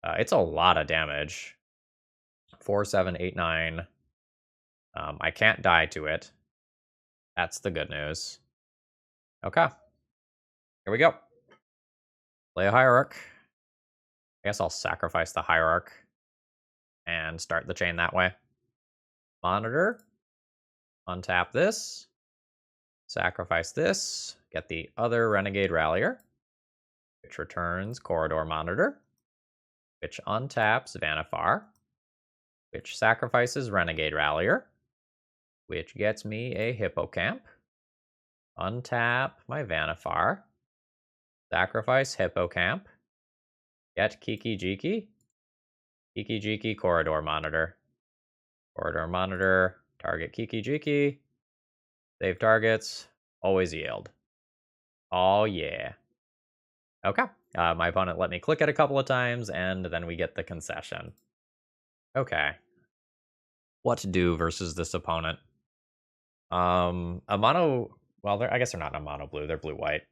S1: It's a lot of damage. 4, 7, 8, 9. I can't die to it. That's the good news. Okay. Here we go. Play a Hierarch. I guess I'll sacrifice the Hierarch and start the chain that way. Monitor. Untap this. Sacrifice this. Get the other Renegade Rallier, which returns Corridor Monitor, which untaps Vannifar, which sacrifices Renegade Rallier, which gets me a Hippocamp. Untap my Vannifar. Sacrifice Hippocamp. Get Kiki-Jiki. Kiki-Jiki Corridor Monitor. Corridor Monitor. Target Kiki-Jiki. Save targets. Always yield. Oh, yeah. Okay. My opponent let me click it a couple of times, and then we get the concession. Okay. What to do versus this opponent? A mono... Well, I guess they're not a mono blue. They're blue-white.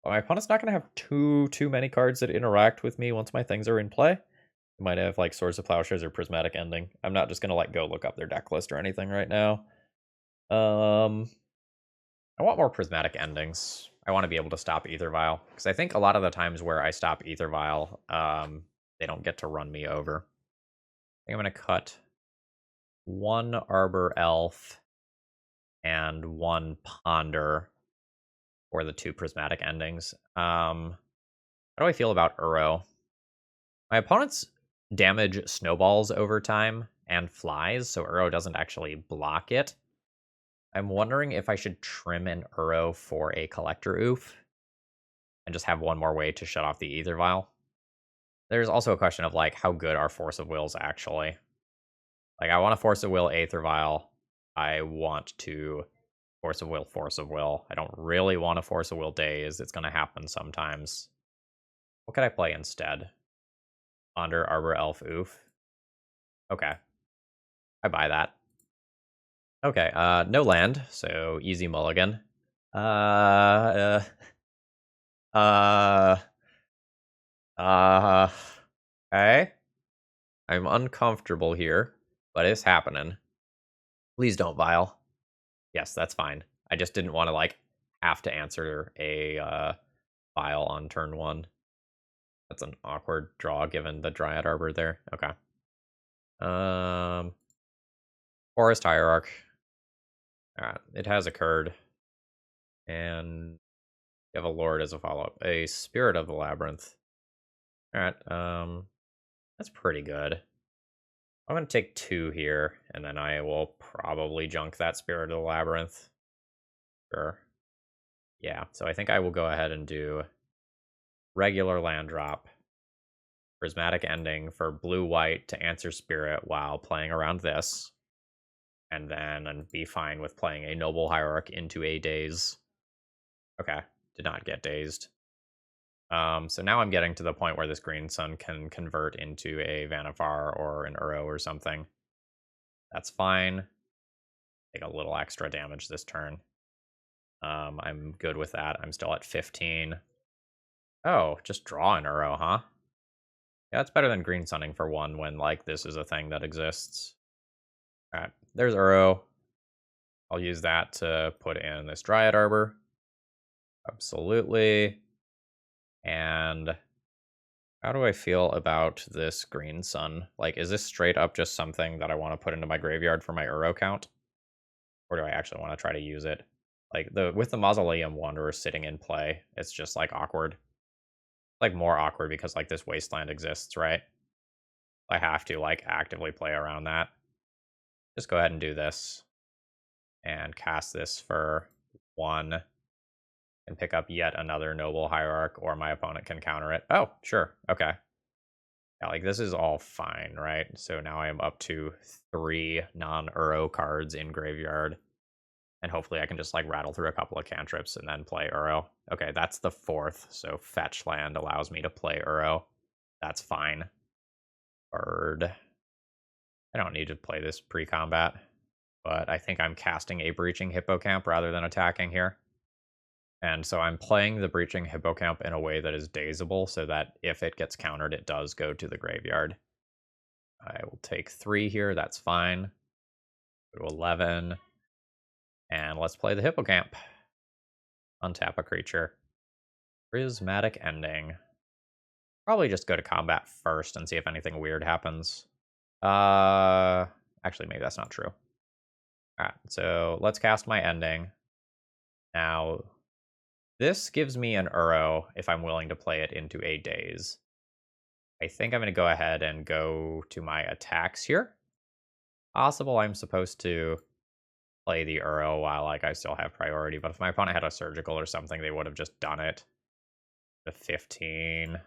S1: My opponent's not going to have too many cards that interact with me once my things are in play. They might have, like, Swords of Plowshares or Prismatic Ending. I'm not just going to, like, go look up their deck list or anything right now. I want more Prismatic Endings. I want to be able to stop Ether Vial. Because I think a lot of the times where I stop Ether Vial, they don't get to run me over. I think I'm going to cut 1 Arbor Elf and 1 Ponder for the 2 Prismatic Endings. How do I feel about Uro? My opponent's damage snowballs over time and flies, so Uro doesn't actually block it. I'm wondering if I should trim an Uro for a Collector Oof and just have one more way to shut off the Ether Vial. There's also a question of, like, how good are Force of Wills actually? Like, I want to Force of Will Aether Vial. I want to Force of Will. I don't really want to Force of Will Daze. It's going to happen sometimes. What could I play instead? Under Arbor Elf Oof. Okay. I buy that. Okay, no land, so easy mulligan. Okay. I'm uncomfortable here, but it's happening. Please don't Vial. Yes, that's fine. I just didn't want to, like, have to answer a Vial on turn 1. That's an awkward draw given the Dryad Arbor there. Okay. Forest Hierarch. Alright, it has occurred. And you have a Lord as a follow-up. A Spirit of the Labyrinth. Alright, that's pretty good. I'm gonna take 2 here, and then I will probably junk that Spirit of the Labyrinth. Sure. Yeah, so I think I will go ahead and do regular land drop, prismatic ending for blue-white to answer Spirit while playing around this, and then I'd be fine with playing a Noble Hierarch into a Daze. Okay, did not get dazed. So now I'm getting to the point where this Green Sun can convert into a Vannifar or an Uro or something. That's fine. Take a little extra damage this turn. I'm good with that. I'm still at 15. Oh, just draw an Uro, huh? Yeah, it's better than Green Sunning for 1 when, like, this is a thing that exists. Alright, there's Uro. I'll use that to put in this Dryad Arbor. Absolutely. And how do I feel about this Green Sun? Like, is this straight up just something that I want to put into my graveyard for my Uro count? Or do I actually want to try to use it? Like, with the Mausoleum Wanderer sitting in play, it's just, like, awkward. Like, more awkward because, like, this Wasteland exists, right? I have to, like, actively play around that. Just go ahead and do this. And cast this for 1. And pick up yet another Noble Hierarch, or my opponent can counter it. Oh, sure. Okay. Yeah, like, this is all fine, right? So now I am up to 3 non-Uro cards in graveyard. And hopefully I can just, like, rattle through a couple of cantrips and then play Uro. Okay, that's the 4th, so fetch land allows me to play Uro. That's fine. Bird. I don't need to play this pre-combat, but I think I'm casting a Breaching Hippocamp rather than attacking here. And so I'm playing the Breaching Hippocamp in a way that is dazable, so that if it gets countered, it does go to the graveyard. I will take 3 here, that's fine. Go to 11. And let's play the Hippocamp. Untap a creature. Prismatic Ending. Probably just go to combat first and see if anything weird happens. Actually, maybe that's not true. Alright, so let's cast my Ending. Now, this gives me an Uro if I'm willing to play it into a Daze. I think I'm going to go ahead and go to my attacks here. Possible I'm supposed to play the Uro while, like, I still have priority, but if my opponent had a Surgical or something, they would have just done it. The 15. If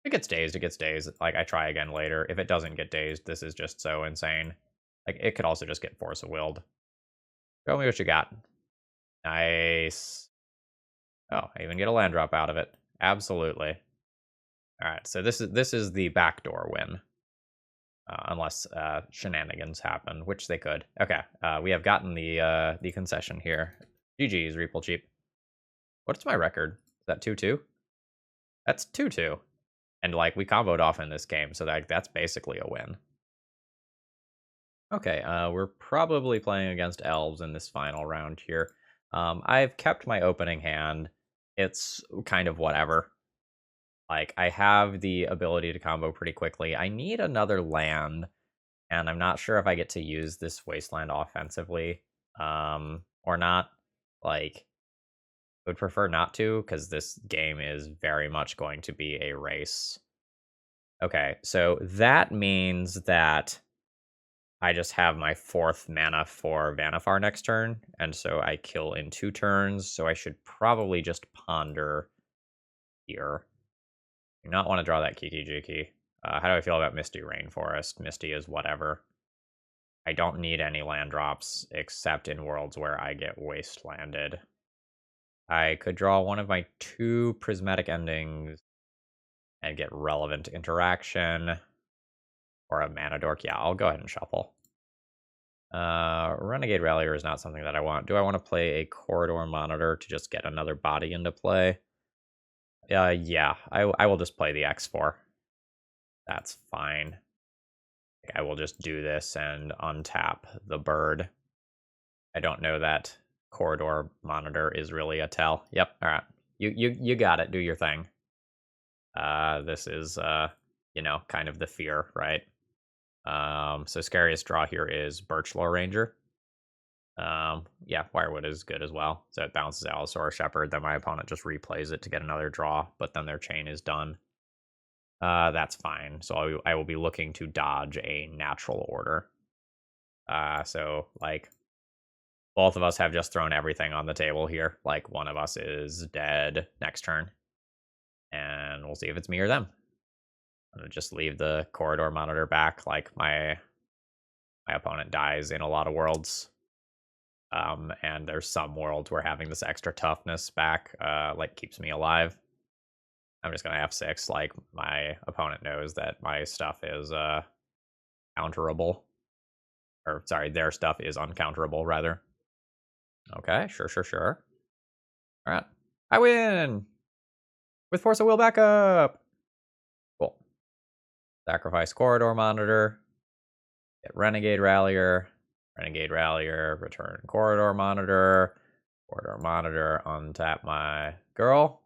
S1: it gets dazed, it gets dazed. Like, I try again later. If it doesn't get dazed, this is just so insane. Like, it could also just get Force of Willed. Show me what you got. Nice. Oh, I even get a land drop out of it. Absolutely. Alright, so this is the backdoor win. Unless shenanigans happen, which they could. Okay, we have gotten the concession here. GG's, Reaple Cheap. What's my record? Is that 2-2? That's 2-2. And, like, we comboed off in this game, so that's basically a win. Okay, we're probably playing against elves in this final round here. I've kept my opening hand. It's kind of whatever. Like, I have the ability to combo pretty quickly. I need another land, and I'm not sure if I get to use this Wasteland offensively or not. Like, I would prefer not to, because this game is very much going to be a race. Okay, so that means that I just have my 4th mana for Vannifar next turn, and so I kill in 2 turns, so I should probably just ponder here. Do not want to draw that Kiki-Jiki. How do I feel about Misty Rainforest? Misty is whatever. I don't need any land drops, except in worlds where I get wastelanded. I could draw one of my 2 prismatic endings and get relevant interaction. Or a mana dork. Yeah, I'll go ahead and shuffle. Renegade Rallier is not something that I want. Do I want to play a Corridor Monitor to just get another body into play? Yeah, I will just play the X4. That's fine. I will just do this and untap the bird. I don't know that Corridor Monitor is really a tell. Yep, alright. You got it, do your thing. This is, you know, kind of the fear, right? So scariest draw here is Birchlore Ranger. Yeah, Wirewood is good as well. So it bounces Allosaurus Shepherd, then my opponent just replays it to get another draw, but then their chain is done. That's fine. So I will be looking to dodge a natural order. So like both of us have just thrown everything on the table here. Like one of us is dead next turn. And we'll see if it's me or them. I'm gonna just leave the corridor monitor back. Like my opponent dies in a lot of worlds. And there's some worlds where having this extra toughness back like keeps me alive. I'm just gonna F6. Like my opponent knows that my stuff is counterable. Or sorry, their stuff is uncounterable rather. Okay, sure. Alright. I win! With Force of Will backup! Cool. Sacrifice Corridor Monitor. Get Renegade Rallier. Renegade Rallier. Return Corridor Monitor. Corridor Monitor. Untap my girl.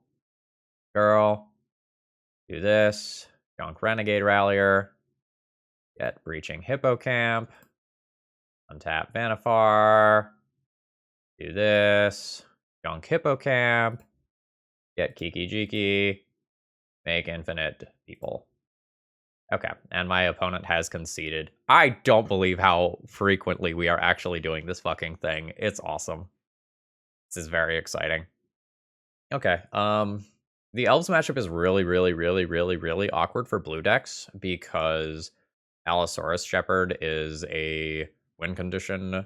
S1: Do this. Junk Renegade Rallier. Get Breaching Hippocamp. Untap Vannifar. Do this. Junk Hippocamp. Get Kiki-Jiki. Make infinite people. Okay, and my opponent has conceded. I don't believe how frequently we are actually doing this fucking thing. It's awesome. This is very exciting. Okay, the Elves matchup is really awkward for blue decks because Allosaurus Shepherd is a win condition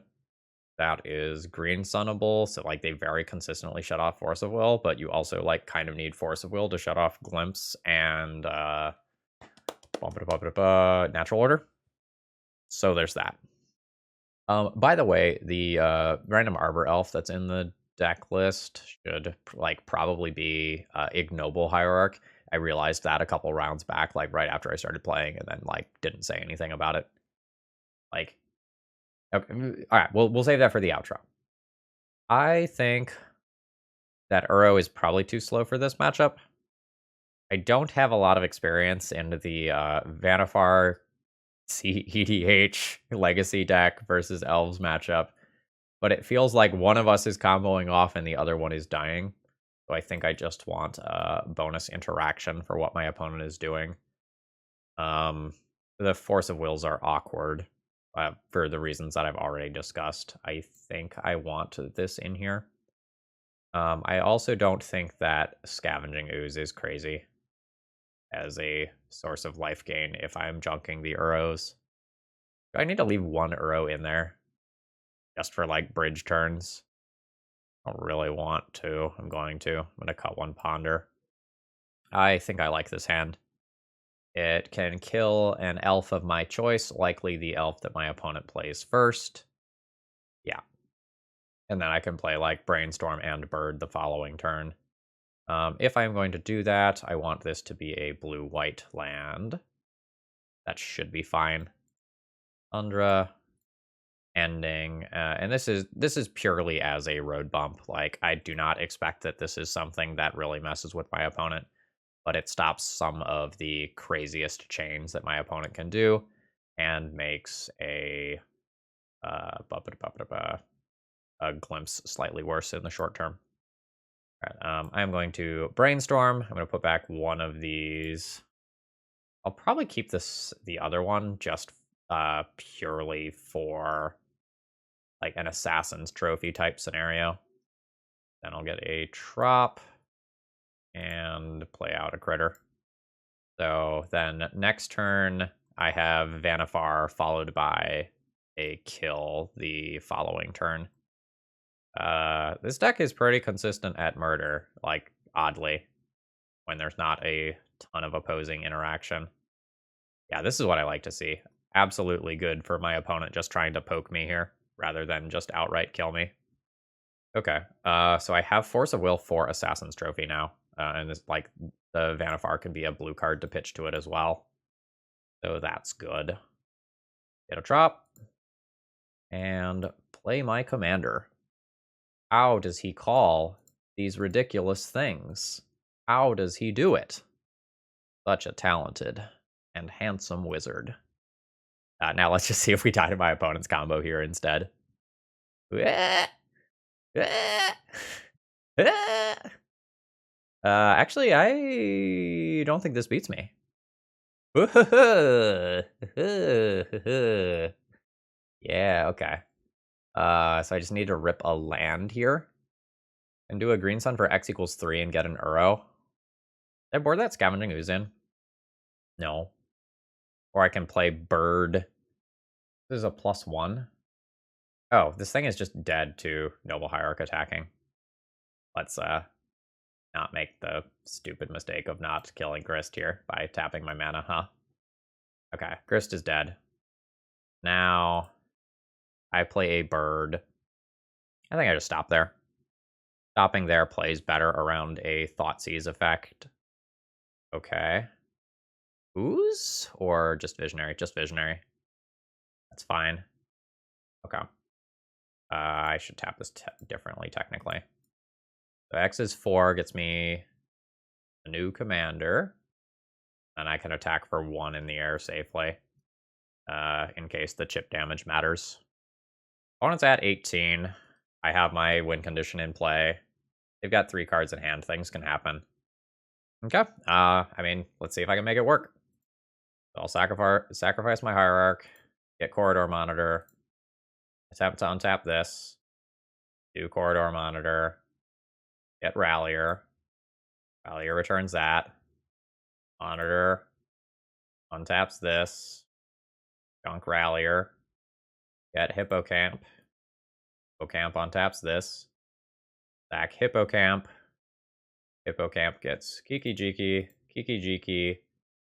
S1: that is green sunnable, so like they very consistently shut off Force of Will, but you also like kind of need Force of Will to shut off Glimpse and Natural Order. So there's that. By the way, the random Arbor Elf that's in the deck list should like probably be Ignoble Hierarch. I realized that a couple rounds back, like right after I started playing, and then like didn't say anything about it. Like, okay, all right, we'll save that for the outro. I think that Uro is probably too slow for this matchup. I don't have a lot of experience in the Vannifar CEDH Legacy deck versus Elves matchup, but it feels like one of us is comboing off and the other one is dying. So I think I just want a bonus interaction for what my opponent is doing. The Force of Wills are awkward for the reasons that I've already discussed. I think I want this in here. I also don't think that Scavenging Ooze is crazy as a source of life gain if I'm junking the Uros. Do I need to leave one Uro in there? Just for, like, bridge turns? I don't really want to. I'm going to cut one Ponder. I think I like this hand. It can kill an elf of my choice, likely the elf that my opponent plays first. Yeah. And then I can play, like, Brainstorm and Bird the following turn. If I'm going to do that, I want this to be a blue-white land. That should be fine. Tundra, ending, and this is purely as a road bump. Like, I do not expect that this is something that really messes with my opponent, but it stops some of the craziest chains that my opponent can do and makes a glimpse slightly worse in the short term. I'm going to Brainstorm. I'm going to put back one of these. I'll probably keep the other one just purely for like an Assassin's Trophy type scenario. Then I'll get a Trop and play out a critter. So then next turn, I have Vannifar followed by a kill the following turn. This deck is pretty consistent at murder, like, oddly, when there's not a ton of opposing interaction. Yeah, this is what I like to see. Absolutely good for my opponent just trying to poke me here, rather than just outright kill me. Okay, so I have Force of Will for Assassin's Trophy now, and this, like, the Vannifar can be a blue card to pitch to it as well. So that's good. Get a Trop. And play my commander. How does he call these ridiculous things? How does he do it? Such a talented and handsome wizard. Now let's just see if we die to my opponent's combo here instead. Actually, I don't think this beats me. Yeah, okay. So I just need to rip a land here. And do a green sun for X equals 3 and get an Uro. Did I board that Scavenging Ooze in? No. Or I can play Bird. This is a +1. Oh, this thing is just dead to Noble Hierarch attacking. Let's not make the stupid mistake of not killing Grist here by tapping my mana, huh? Okay, Grist is dead. Now, I play a Bird. I think I just stop there. Stopping there plays better around a Thoughtseize effect. Okay. Ooze? Or just Visionary? Just Visionary. That's fine. Okay. I should tap this differently, technically. So X is 4, gets me a new commander. And I can attack for 1 in the air safely. In case the chip damage matters. Opponent's at 18. I have my win condition in play. They've got 3 cards in hand. Things can happen. Okay. I mean, let's see if I can make it work. So I'll sacrifice my Hierarch. Get Corridor Monitor. Attempt to untap this. Do Corridor Monitor. Get Rallier. Rallier returns that. Monitor. Untaps this. Junk Rallier. Get Hippocamp. Hippocamp untaps this. Sack Hippocamp. Hippocamp gets Kiki-Jiki. Kiki-Jiki.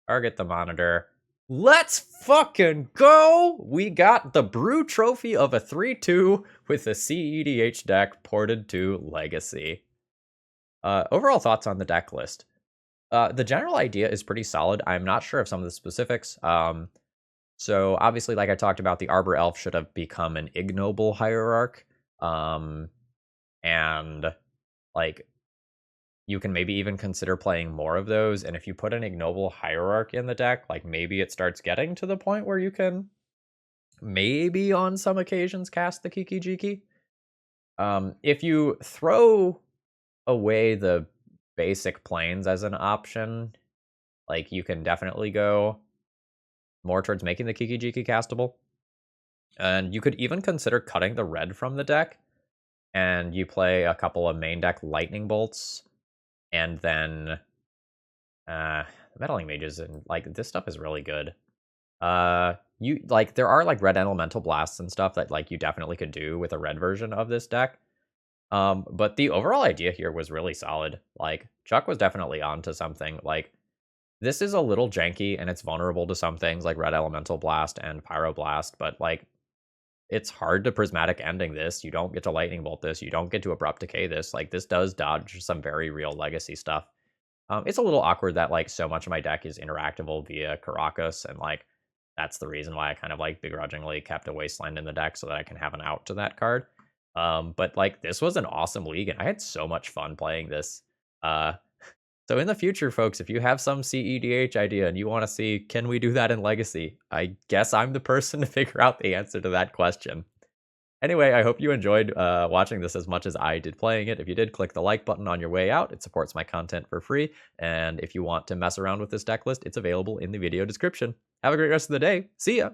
S1: Target the Monitor. Let's fucking go! We got the Brew Trophy of a 3-2 with the CEDH deck ported to Legacy. Overall thoughts on the deck list. The general idea is pretty solid. I'm not sure of some of the specifics. So obviously, like I talked about, the Arbor Elf should have become an ignoble Hierarch. And like, you can maybe even consider playing more of those. And if you put an ignoble Hierarch in the deck, like maybe it starts getting to the point where you can maybe on some occasions cast the Kiki-Jiki. If you throw away the basic planes as an option, like you can definitely go more towards making the Kiki-Jiki castable. And you could even consider cutting the red from the deck, and you play a couple of main deck lightning bolts, and then meddling mages, and like this stuff is really good. You like there are like red elemental blasts and stuff that like you definitely could do with a red version of this deck. But the overall idea here was really solid. Like Chuck was definitely onto something. Like this is a little janky and it's vulnerable to some things like red elemental blast and pyroblast, but like it's hard to prismatic ending this. You don't get to lightning bolt this. You don't get to abrupt decay this. Like this does dodge some very real legacy stuff. It's a little awkward that like so much of my deck is interactable via Karakas, and like that's the reason why I kind of like begrudgingly kept a Wasteland in the deck so that I can have an out to that card. But like this was an awesome league and I had so much fun playing this. So in the future, folks, if you have some CEDH idea and you want to see, can we do that in Legacy? I guess I'm the person to figure out the answer to that question. Anyway, I hope you enjoyed watching this as much as I did playing it. If you did, click the like button on your way out. It supports my content for free. And if you want to mess around with this deck list, it's available in the video description. Have a great rest of the day. See ya!